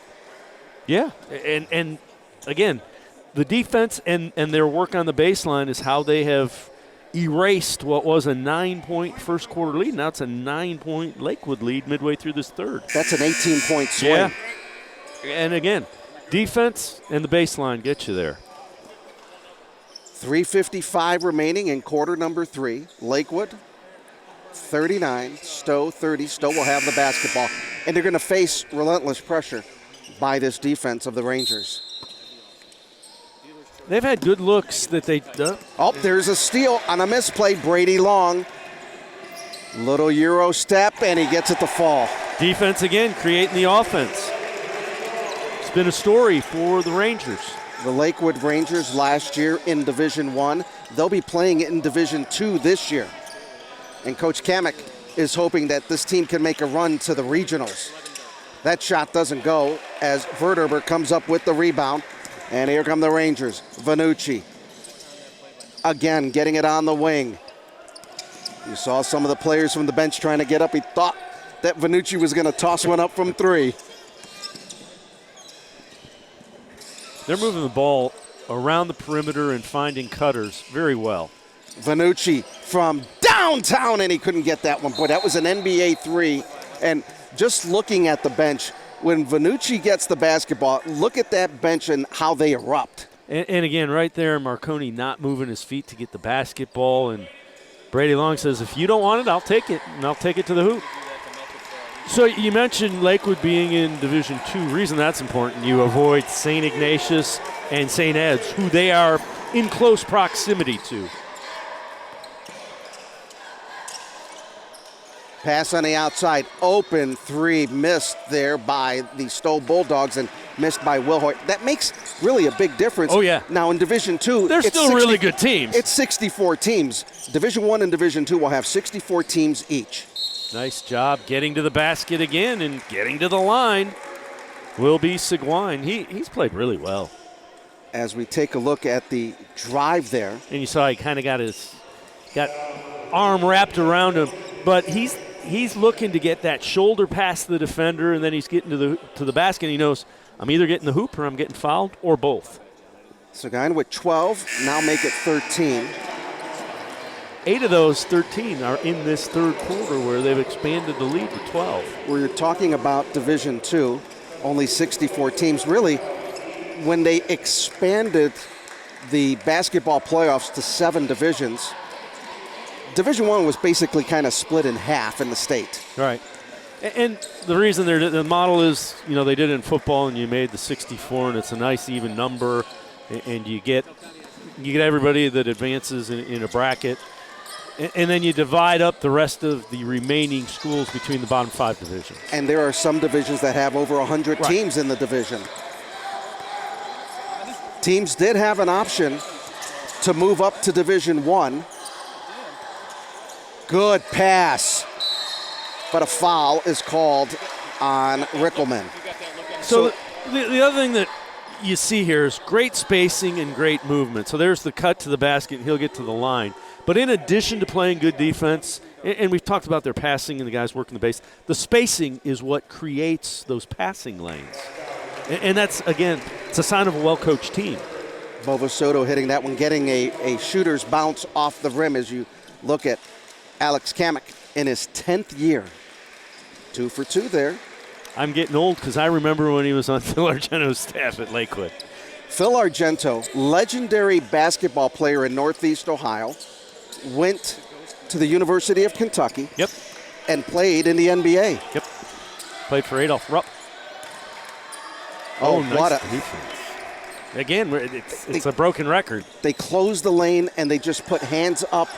Yeah, and again, the defense and their work on the baseline is how they have erased what was a 9-point first quarter lead. Now it's a 9-point Lakewood lead midway through this third. That's an 18-point swing. Yeah. And again, defense and the baseline get you there. 3:55 remaining in quarter number 3. Lakewood 39, Stow 30. Stow will have the basketball. And they're going to face relentless pressure by this defense of the Rangers. They've had good looks that they done. Oh, there's a steal on a misplay. Brady Long. Little Euro step, and he gets it to fall. Defense again, creating the offense. It's been a story for the Rangers. The Lakewood Rangers last year in Division I. They'll be playing in Division II this year. And Coach Kamek is hoping that this team can make a run to the regionals. That shot doesn't go as Verderber comes up with the rebound. And here come the Rangers. Vanucci again getting it on the wing. You saw some of the players from the bench trying to get up. He thought that Vanucci was going to toss one up from 3. They're moving the ball around the perimeter and finding cutters very well. Vanucci from downtown, and he couldn't get that one. Boy, that was an NBA 3. And just looking at the bench, when Vanucci gets the basketball, look at that bench and how they erupt. And again, right there, Marconi not moving his feet to get the basketball. And Brady Long says, if you don't want it, I'll take it, and I'll take it to the hoop. So you mentioned Lakewood being in Division II. Reason that's important, you avoid St. Ignatius and St. Ed's, who they are in close proximity to. Pass on the outside, open 3, missed there by the Stow Bulldogs and missed by Wilhoit. That makes really a big difference. Oh, yeah. Now in Division II, they're still really good teams. It's 64 teams. Division I and Division II will have 64 teams each. Nice job getting to the basket again and getting to the line. Will be Seguin. He's played really well. As we take a look at the drive there. And you saw he kind of got arm wrapped around him, but he's looking to get that shoulder past the defender, and then he's getting to the basket. And he knows I'm either getting the hoop or I'm getting fouled or both. Seguin with 12, now make it 13. 8 of those 13 are in this third quarter where they've expanded the lead to 12. We're talking about Division II, only 64 teams. Really, when they expanded the basketball playoffs to 7 divisions, Division I was basically kind of split in half in the state. Right. And the reason the model is, they did it in football and you made the 64 and it's a nice even number and you get everybody that advances in a bracket. And then you divide up the rest of the remaining schools between the bottom 5 divisions. And there are some divisions that have over 100 teams in the division. Teams did have an option to move up to Division I. Good pass. But a foul is called on Rickelman. So the other thing that you see here is great spacing and great movement. So there's the cut to the basket, and he'll get to the line. But in addition to playing good defense, and we've talked about their passing and the guys working the base, the spacing is what creates those passing lanes. And that's, again, it's a sign of a well-coached team. Bovasuto hitting that one, getting a shooter's bounce off the rim as you look at Alex Kamek in his 10th year. 2 for 2 there. I'm getting old because I remember when he was on Phil Argento's staff at Lakewood. Phil Argento, legendary basketball player in Northeast Ohio, went to the University of Kentucky. Yep. And played in the NBA. Yep. Played for Adolph Rupp. Oh, nice what a defense. Again, it's a broken record. They closed the lane and they just put hands up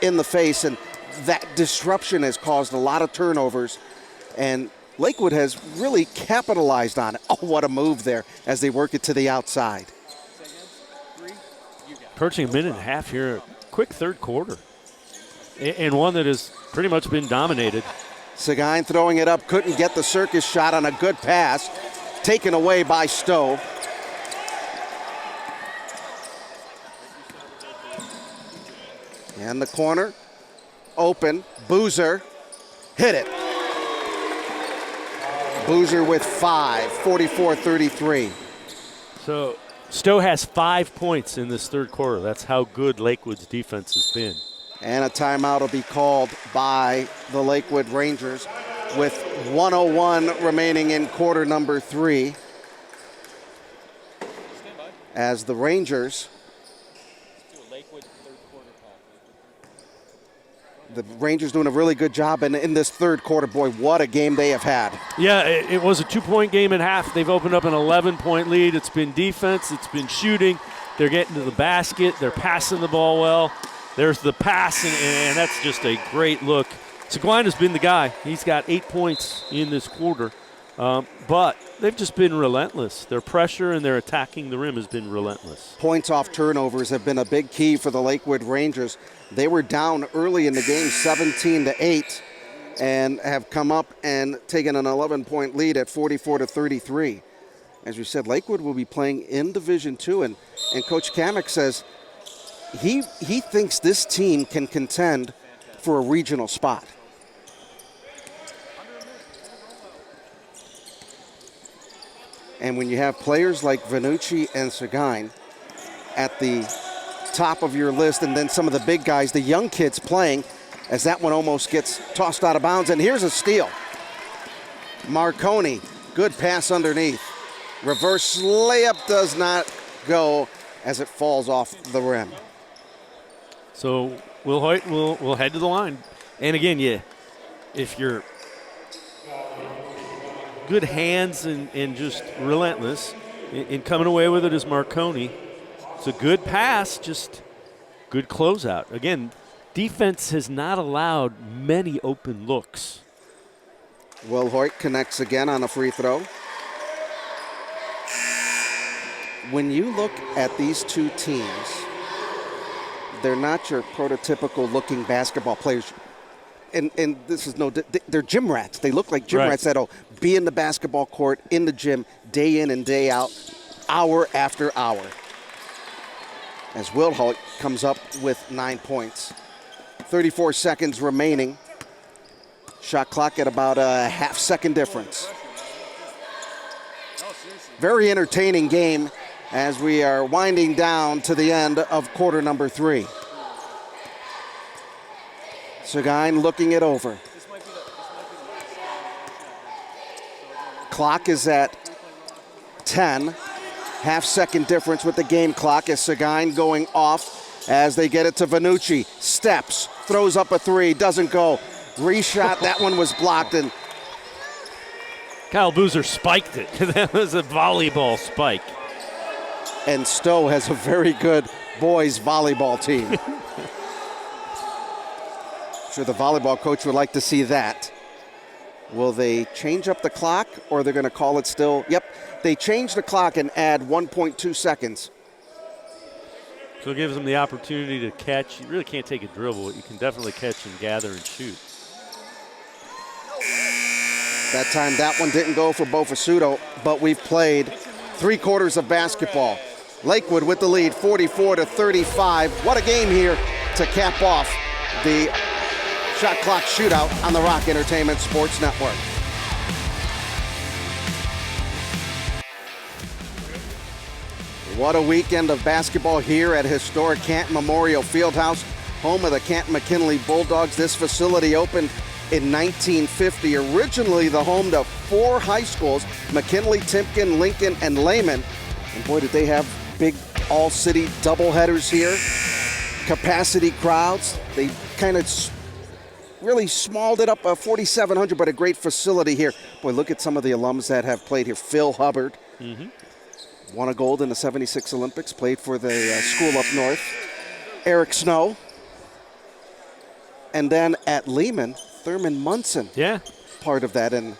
in the face, and that disruption has caused a lot of turnovers. And Lakewood has really capitalized on it. Oh, what a move there as they work it to the outside. Approaching a minute and a half here. Quick third quarter. And one that has pretty much been dominated. Seguin throwing it up, couldn't get the circus shot on a good pass. Taken away by Stow. And the corner, open, Boozer, hit it. Boozer with 5, 44-33. So Stow has 5 points in this third quarter. That's how good Lakewood's defense has been. And a timeout will be called by the Lakewood Rangers with 1:01 remaining in quarter number 3. As the Rangers, doing a really good job in this third quarter. Boy, what a game they have had. Yeah, it was a 2-point game at half. They've opened up an 11-point lead. It's been defense. It's been shooting. They're getting to the basket. They're passing the ball well. There's the pass, and that's just a great look. Seguin has been the guy. He's got 8 points in this quarter. But they've just been relentless. Their pressure and their attacking the rim has been relentless. Points off turnovers have been a big key for the Lakewood Rangers. They were down early in the game, 17-8, and have come up and taken an 11-point lead at 44-33. As we said, Lakewood will be playing in Division II, and Coach Kamek says he thinks this team can contend for a regional spot. And when you have players like Vanucci and Seguin at the top of your list, and then some of the big guys, the young kids playing, as that one almost gets tossed out of bounds. And here's a steal. Marconi, good pass underneath. Reverse layup does not go as it falls off the rim. So Will Hoyt will head to the line. And again, if you're good hands and just relentless in coming away with it as Marconi. It's a good pass, just good closeout. Again, defense has not allowed many open looks. Will Hoyt connects again on a free throw. When you look at these two teams, they're not your prototypical looking basketball players. And this is they're gym rats. They look like gym rats that'll be in the basketball court, in the gym, day in and day out, hour after hour. As Will Hoyt comes up with 9 points. 34 seconds remaining. Shot clock at about a half-second difference. Very entertaining game as we are winding down to the end of quarter number 3. Seguin looking it over. Clock is at 10. Half-second difference with the game clock as Seguin going off as they get it to Vanucci. Steps, throws up a 3, doesn't go. Reshot, that one was blocked. And Kyle Boozer spiked it. That was a volleyball spike. And Stow has a very good boys volleyball team. Sure, the volleyball coach would like to see that. Will they change up the clock, or they're going to call it still? Yep, they change the clock and add 1.2 seconds. So it gives them the opportunity to catch. You really can't take a dribble, but you can definitely catch and gather and shoot. That time, that one didn't go for Shootout, but we've played 3 quarters of basketball. Lakewood with the lead, 44-35. What a game here to cap off the Shot Clock Shootout on the Rock Entertainment Sports Network. What a weekend of basketball here at historic Canton Memorial Fieldhouse, home of the Canton McKinley Bulldogs. This facility opened in 1950, originally the home to 4 high schools, McKinley, Timpkin, Lincoln, and Lehman. And boy, did they have big all-city doubleheaders here. Capacity crowds. They kind of really smalled it up, 4,700, but a great facility here. Boy, look at some of the alums that have played here. Phil Hubbard won a gold in the 76 Olympics, played for the school up north. Eric Snow. And then at Lehman, Thurman Munson. Yeah. Part of that. And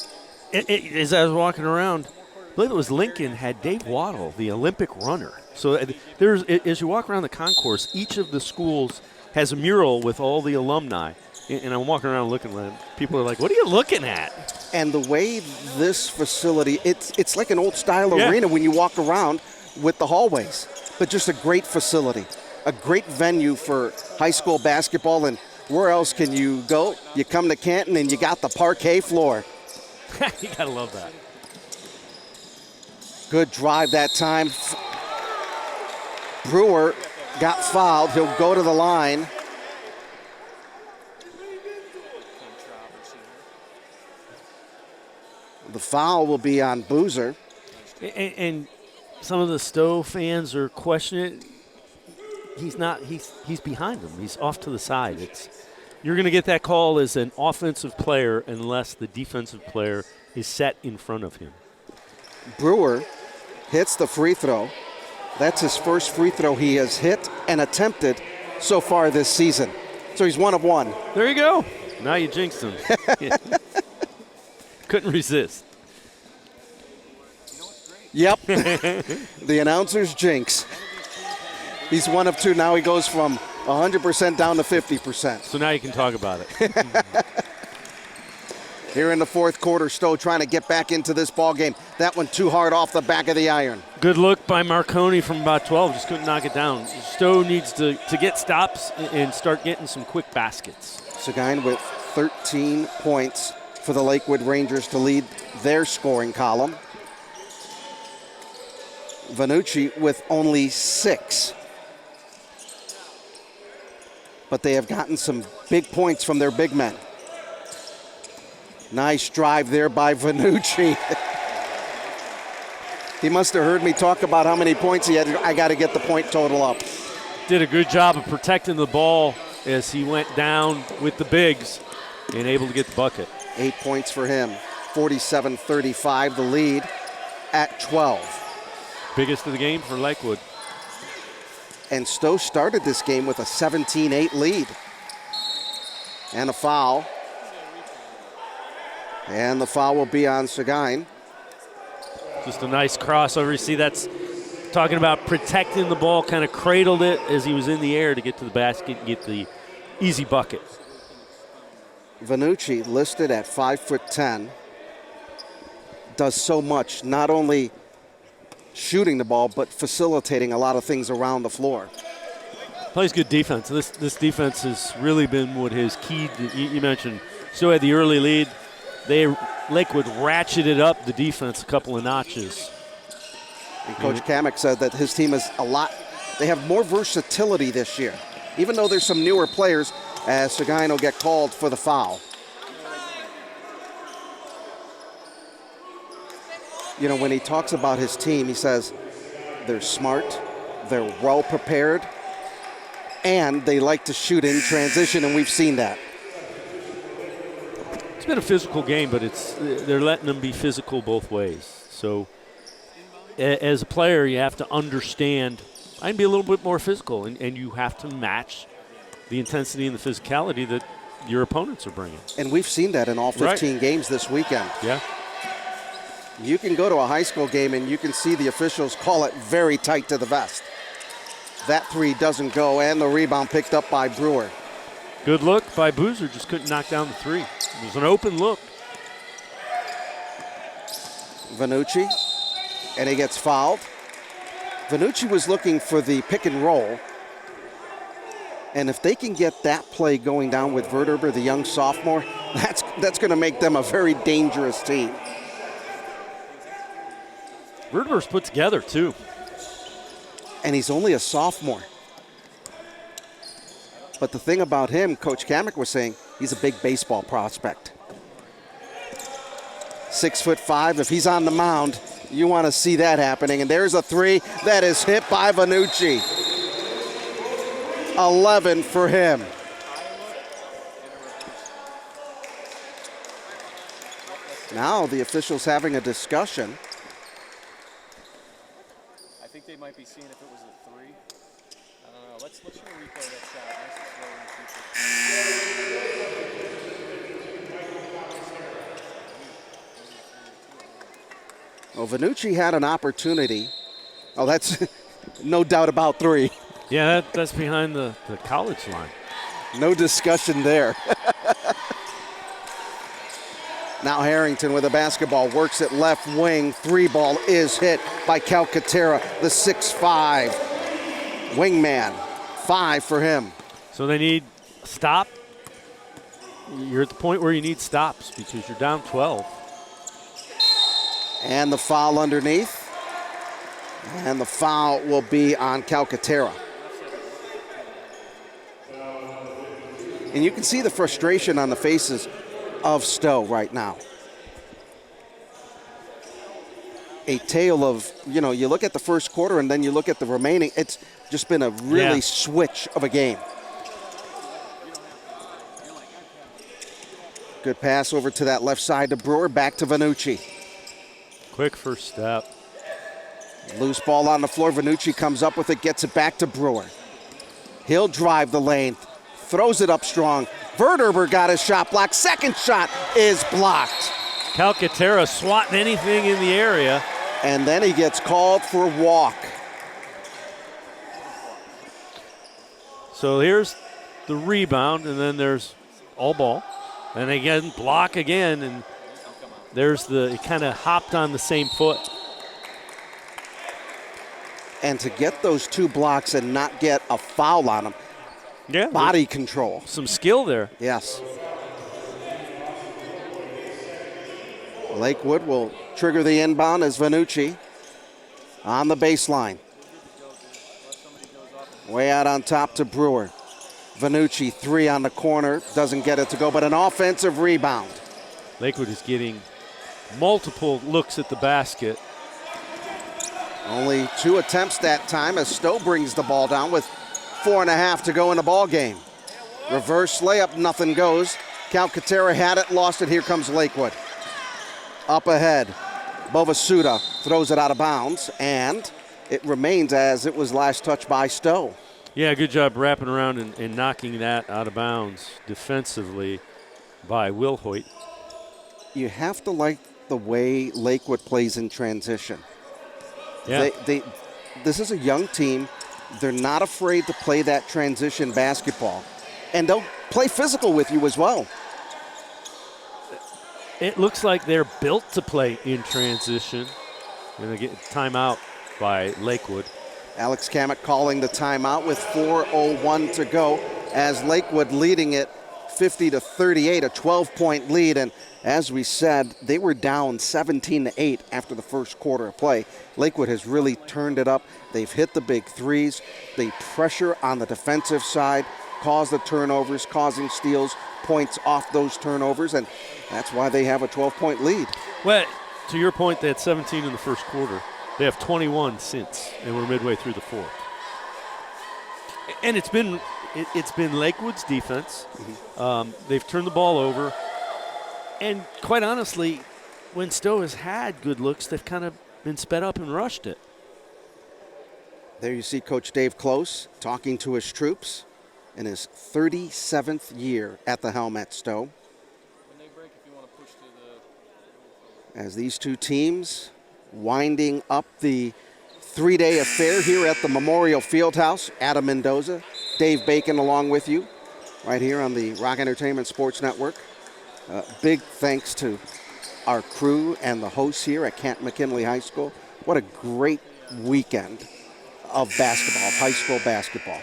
As I was walking around, I believe it was Lincoln had Dave Waddle, the Olympic runner. So as you walk around the concourse, each of the schools has a mural with all the alumni. And I'm walking around looking at it. People are like, what are you looking at? And the way this facility, it's like an old-style arena when you walk around with the hallways. But just a great facility, a great venue for high school basketball. And where else can you go? You come to Canton and you got the parquet floor. You got to love that. Good drive that time. Brewer got fouled. He'll go to the line. The foul will be on Boozer. And some of the Stow fans are questioning it. He's not. He's behind them. He's off to the side. You're going to get that call as an offensive player unless the defensive player is set in front of him. Brewer hits the free throw. That's his first free throw he has hit and attempted so far this season. So he's 1 of 1. There you go. Now you jinxed him. Couldn't resist. Yep. The announcer's jinx. He's 1 of 2. Now he goes from 100% down to 50%. So now you can talk about it. Here in the fourth quarter, Stow trying to get back into this ball game. That one too hard off the back of the iron. Good look by Marconi from about 12. Just couldn't knock it down. Stow needs to get stops and start getting some quick baskets. Seguin with 13 points for the Lakewood Rangers to lead their scoring column. Vanucci with only 6. But they have gotten some big points from their big men. Nice drive there by Vanucci. He must have heard me talk about how many points he had. I got to get the point total up. Did a good job of protecting the ball as he went down with the bigs and able to get the bucket. 8 points for him. 47-35, the lead at 12. Biggest of the game for Lakewood. And Stow started this game with a 17-8 lead. And a foul. And the foul will be on Seguin. Just a nice crossover. You see, that's talking about protecting the ball, kind of cradled it as he was in the air to get to the basket and get the easy bucket. Vanucci listed at 5'10", does so much, not only shooting the ball, but facilitating a lot of things around the floor. Plays good defense. This defense has really been what his key. You mentioned Stow had the early lead. Lakewood ratcheted up the defense a couple of notches. And Coach Kamek said that his team is they have more versatility this year. Even though there's some newer players, as Seguin will get called for the foul. You know, when he talks about his team, he says they're smart, they're well prepared, and they like to shoot in transition, and we've seen that. It's been a physical game, but they're letting them be physical both ways. So as a player, you have to understand, I can be a little bit more physical, and you have to match the intensity and the physicality that your opponents are bringing. And we've seen that in all 15 games this weekend. Yeah. You can go to a high school game and you can see the officials call it very tight to the vest. That three doesn't go, and the rebound picked up by Brewer. Good look by Boozer, just couldn't knock down the three. It was an open look. Vanucci, and he gets fouled. Vanucci was looking for the pick and roll. And if they can get that play going down with Verderber, the young sophomore, that's going to make them a very dangerous team. Verderber's put together, too. And he's only a sophomore. But the thing about him, Coach Kamek was saying, he's a big baseball prospect. 6'5", if he's on the mound, you want to see that happening. And there's a three that is hit by Vanucci. 11 for him. Now the officials having a discussion. I think they might be seeing if it was a three. I don't know. Let's show a replay of that shot. Nice and slow in the future. Well, Vanucci had an opportunity. Oh, that's no doubt about 3. Yeah, that's behind the college line. No discussion there. Now Harrington with a basketball, works it left wing. 3 ball is hit by Calcaterra, the 6'5". Wingman, 5 for him. So they need stop. You're at the point where you need stops because you're down 12. And the foul underneath. And the foul will be on Calcaterra. And you can see the frustration on the faces of Stow right now. A tale of, you look at the first quarter and then you look at the remaining. It's just been a really switch of a game. Good pass over to that left side to Brewer, back to Vanucci. Quick first step. Loose ball on the floor. Vanucci comes up with it, gets it back to Brewer. He'll drive the lane, throws it up strong. Verderber got his shot blocked. Second shot is blocked. Calcaterra swatting anything in the area. And then he gets called for a walk. So here's the rebound, and then there's all ball. And again, block again, and there's it kind of hopped on the same foot. And to get those 2 blocks and not get a foul on them. Yeah. Body control. Some skill there. Yes. Lakewood will trigger the inbound as Vanucci on the baseline. Way out on top to Brewer. Vanucci, 3 on the corner, doesn't get it to go, but an offensive rebound. Lakewood is getting multiple looks at the basket. Only 2 attempts that time as Stow brings the ball down with 4.5 to go in the ball game. Reverse layup, nothing goes. Calcaterra had it, lost it. Here comes Lakewood. Up ahead, Bovasuda throws it out of bounds, and it remains as it was last touched by Stow. Yeah, good job wrapping around and knocking that out of bounds defensively by Will Hoyt. You have to like the way Lakewood plays in transition. Yeah. This is a young team. They're not afraid to play that transition basketball. And they'll play physical with you as well. It looks like they're built to play in transition. And they get timeout by Lakewood. Alex Kamek calling the timeout with 4:01 to go as Lakewood leading it 50-38, a 12-point lead. And as we said, they were down 17-8 after the first quarter of play. Lakewood has really turned it up. They've hit the big threes. They pressure on the defensive side, cause the turnovers, causing steals, points off those turnovers, and that's why they have a 12-point lead. Well, to your point, they had 17 in the first quarter. They have 21 since, and we're midway through the fourth. And it's been Lakewood's defense. Mm-hmm. They've turned the ball over. And quite honestly, when Stow has had good looks, they've kind of been sped up and rushed it. There you see Coach Dave Close talking to his troops in his 37th year at the helm at Stow. When they break, if you want to push to the... As these 2 teams winding up the 3-day affair here at the Memorial Fieldhouse. Adam Mendoza, Dave Bacon along with you right here on the Rock Entertainment Sports Network. Big thanks to our crew and the hosts here at Kent McKinley High School. What a great weekend of basketball, of high school basketball.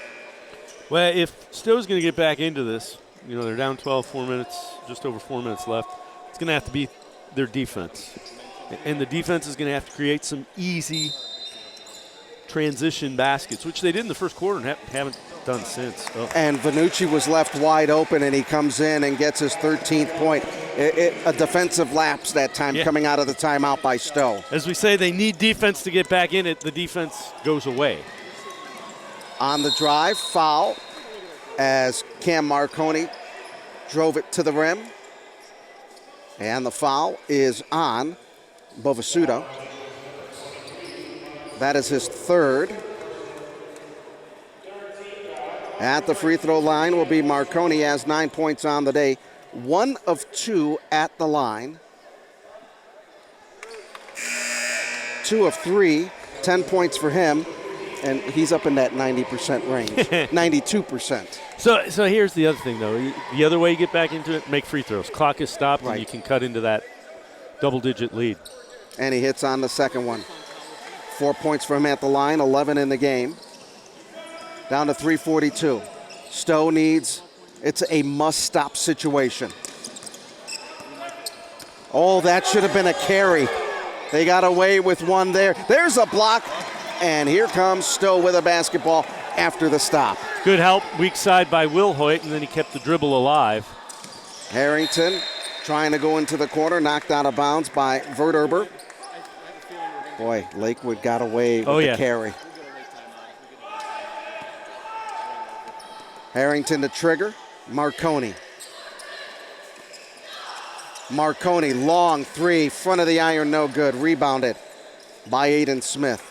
Well, if Stow's going to get back into this, they're down 12, 4 minutes, just over 4 minutes left. It's going to have to be their defense. And the defense is going to have to create some easy transition baskets, which they did in the first quarter and haven't done since. Oh. And Vanucci was left wide open, and he comes in and gets his 13th point. A defensive lapse that time coming out of the timeout by Stow. As we say, they need defense to get back in it. The defense goes away. On the drive, foul as Cam Marconi drove it to the rim. And the foul is on Bovasuda. That is his 3rd. At the free throw line will be Marconi, has 9 points on the day. 1 of 2 at the line. 2 of 3, 10 points for him, and he's up in that 90% range, 92%. So here's the other thing, though. The other way you get back into it, make free throws. Clock is stopped, Right. and you can cut into that double-digit lead. And he hits on the second one. 4 points for him at the line, 11 in the game. Down to 3:42. Stow needs, it's a must-stop situation. Oh, that should have been a carry. They got away with one there. There's a block, and here comes Stow with a basketball after the stop. Good help, weak side by Will Hoyt, and then he kept the dribble alive. Harrington trying to go into the corner, knocked out of bounds by Verderber. Boy, Lakewood got away with the carry. Harrington to trigger, Marconi. Marconi, long three, front of the iron, no good. Rebounded by Aiden Smith.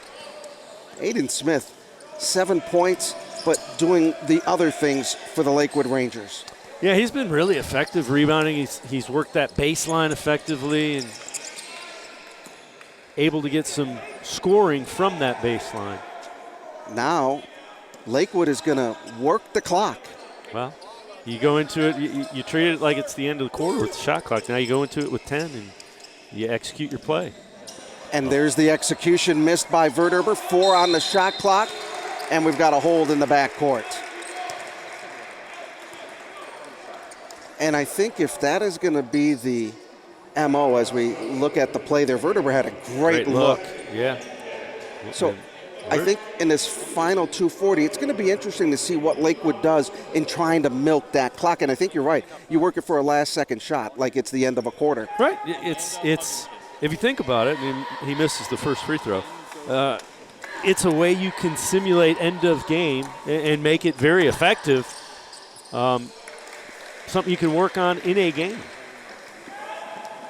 Aiden Smith, 7 points, but doing the other things for the Lakewood Rangers. Yeah, he's been really effective rebounding. He's worked that baseline effectively and able to get some scoring from that baseline. Now, Lakewood is going to work the clock. Well, you go into it, you treat it like it's the end of the quarter with the shot clock. Now you go into it with 10 and you execute your play. And there's the execution missed by Verderber. 4 on the shot clock, and we've got a hold in the backcourt. And I think if that is going to be the MO as we look at the play there, Verderber had a great look. Yeah. So I think in this final 2:40, it's going to be interesting to see what Lakewood does in trying to milk that clock. And I think you're right. You work it for a last-second shot like it's the end of a quarter. Right. It's if you think about it, I mean, he misses the first free throw. It's a way you can simulate end of game and make it very effective. Something you can work on in a game.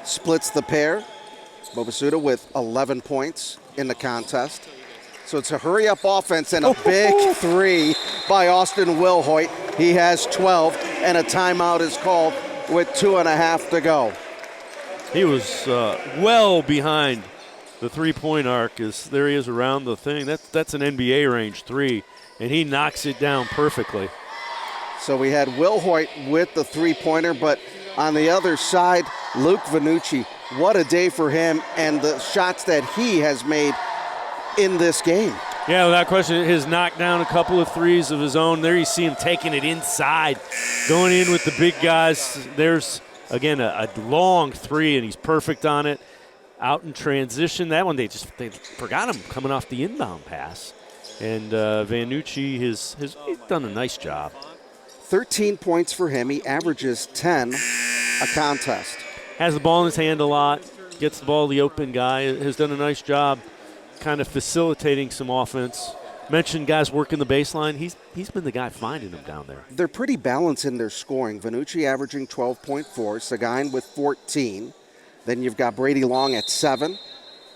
Splits the pair. Bobasuda with 11 points in the contest. So it's a hurry-up offense and a big three by Austin Wilhoit. He has 12, and a timeout is called with 2.5 to go. He was well behind the three-point arc. There he is around the thing. That's an NBA range three, and he knocks it down perfectly. So we had Wilhoit with the three-pointer, but on the other side, Luke Vanucci. What a day for him and the shots that he has made in this game. Yeah, without question, has knocked down a couple of threes of his own. There you see him taking it inside, going in with the big guys. There's, again, a long three, and he's perfect on it. Out in transition. That one, they forgot him coming off the inbound pass. And Vanucci has done a nice job. 13 points for him. He averages 10 a contest. Has the ball in his hand a lot. Gets the ball to the open guy. Has done a nice job kind of facilitating some offense. Mentioned guys working the baseline. He's been the guy finding them down there. They're pretty balanced in their scoring. Vanucci averaging 12.4. Seguin with 14. Then you've got Brady Long at 7.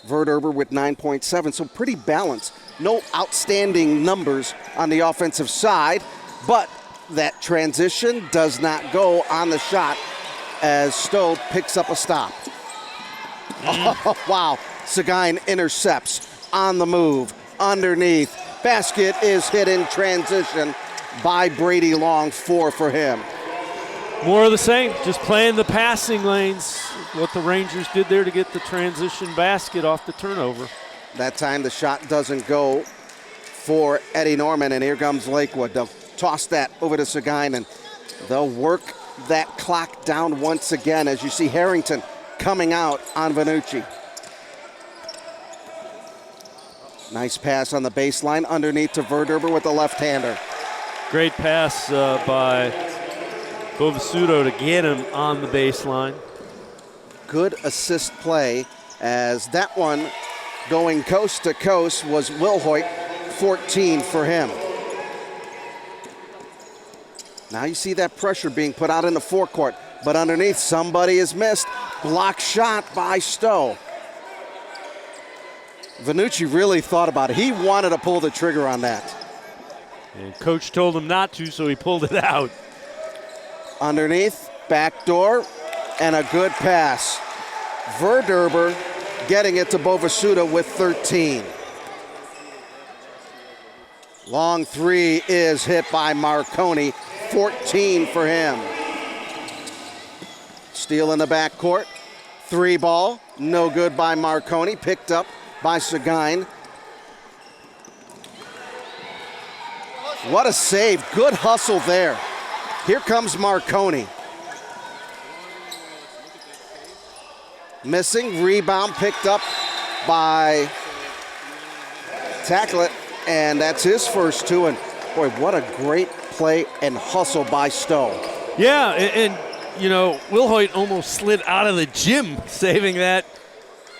Verderber with 9.7. So pretty balanced. No outstanding numbers on the offensive side, but that transition does not go on the shot as Stow picks up a stop. Oh, wow. Seguin intercepts on the move, underneath. Basket is hit in transition by Brady Long, 4 for him. More of the same, just playing the passing lanes. What the Rangers did there to get the transition basket off the turnover. That time the shot doesn't go for Eddie Norman, and here comes Lakewood. They'll toss that over to Seguin, and they'll work that clock down once again as you see Harrington coming out on Vanucci. Nice pass on the baseline, underneath to Verderber with the left-hander. Great pass by Bovasudo to get him on the baseline. Good assist play as that one going coast to coast was Wilhoit, 14 for him. Now you see that pressure being put out in the forecourt, but underneath somebody is missed. Block shot by Stow. Vanucci really thought about it. He wanted to pull the trigger on that. And coach told him not to, so he pulled it out. Underneath, backdoor, and a good pass. Verderber getting it to Bovasuda with 13. Long three is hit by Marconi, 14 for him. Steal in the backcourt, three ball, no good by Marconi, picked up by Seguin. What a save, good hustle there. Here comes Marconi. Missing, rebound picked up by Tacklet, and that's his first two. And boy, what a great play and hustle by Stow. Yeah, and you know, Will Hoyt almost slid out of the gym saving that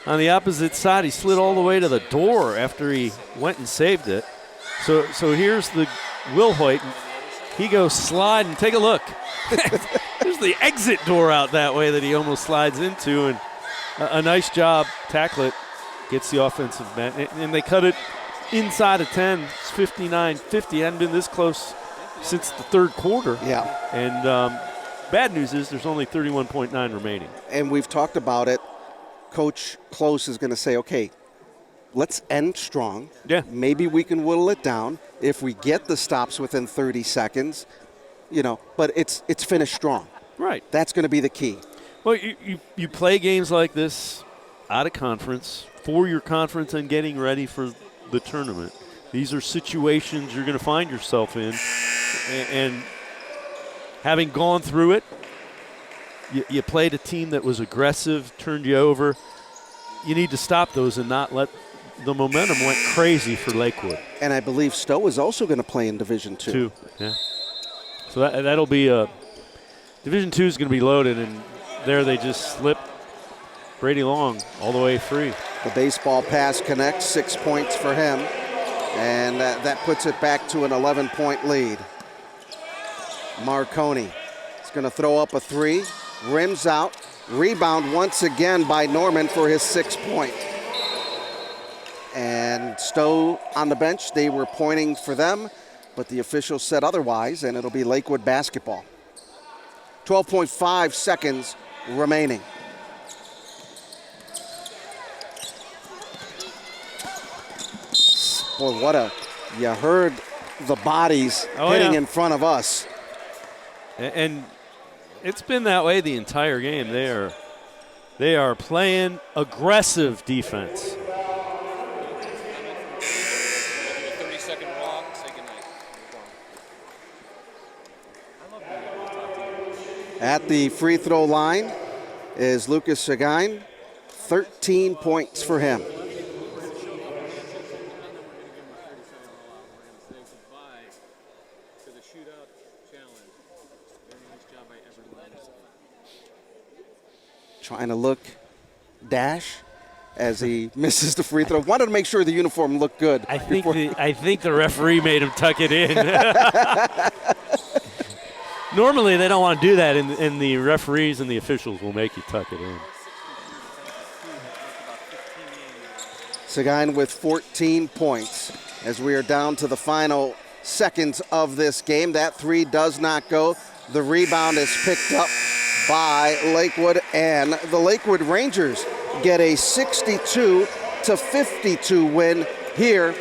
on the opposite side. He slid all the way to the door after he went and saved it. So here's the Will Hoyt. He goes sliding. Take a look. There's the exit door out that way that he almost slides into, and a nice job. Tacklet gets the offensive man, and they cut it inside of 10. It's 59-50. Hadn't been this close since the third quarter. Yeah. And bad news is there's only 31.9 remaining. And we've talked about it. Coach Close is going to say, okay, let's end strong. Yeah. Maybe we can whittle it down if we get the stops within 30 seconds, you know, but it's finished strong. Right. That's going to be the key. Well, you play games like this out of conference for your conference and getting ready for the tournament. These are situations you're going to find yourself in, and having gone through it, you played a team that was aggressive, turned you over. You need to stop those and not let the momentum went crazy for Lakewood. And I believe Stow is also going to play in Division II. Yeah. So that'll be Division II is going to be loaded, and there they just slip Brady Long all the way free. The baseball pass connects, 6 points for him, and that puts it back to an 11-point lead. Marconi is going to throw up a three, rims out, rebound once again by Norman for his 6th point. And Stow on the bench, they were pointing for them, but the officials said otherwise, and it'll be Lakewood basketball. 12.5 seconds remaining. Boy, you heard the bodies hitting in front of us. And it's been that way the entire game. They are playing aggressive defense. 30-second walk, say goodnight. At the free throw line is Lucas Seguin, 13 points for him. Trying to look dash as he misses the free throw. Wanted to make sure the uniform looked good. I think the referee made him tuck it in. Normally they don't want to do that, and the referees and the officials will make you tuck it in. Seguin with 14 points as we are down to the final seconds of this game. That three does not go. The rebound is picked up by Lakewood, and the Lakewood Rangers get a 62-52 win here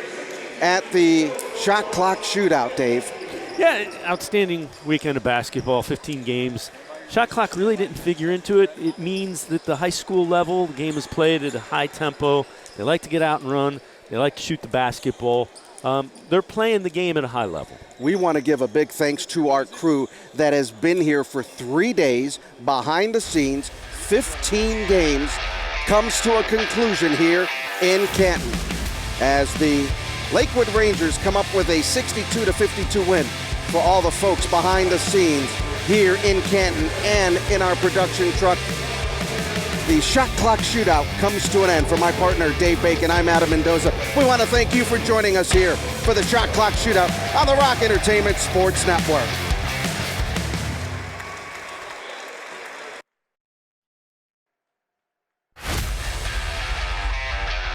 at the Shot Clock Shootout, Dave. Yeah, outstanding weekend of basketball, 15 games. Shot clock really didn't figure into it. It means that the high school level, the game is played at a high tempo. They like to get out and run. They like to shoot the basketball. They're playing the game at a high level. We want to give a big thanks to our crew that has been here for 3 days behind the scenes. 15 games comes to a conclusion here in Canton as the Lakewood Rangers come up with a 62-52 win for all the folks behind the scenes here in Canton and in our production truck. The Shot Clock Shootout comes to an end. For my partner, Dave Bacon, I'm Adam Mendoza. We want to thank you for joining us here for the Shot Clock Shootout on the Rock Entertainment Sports Network.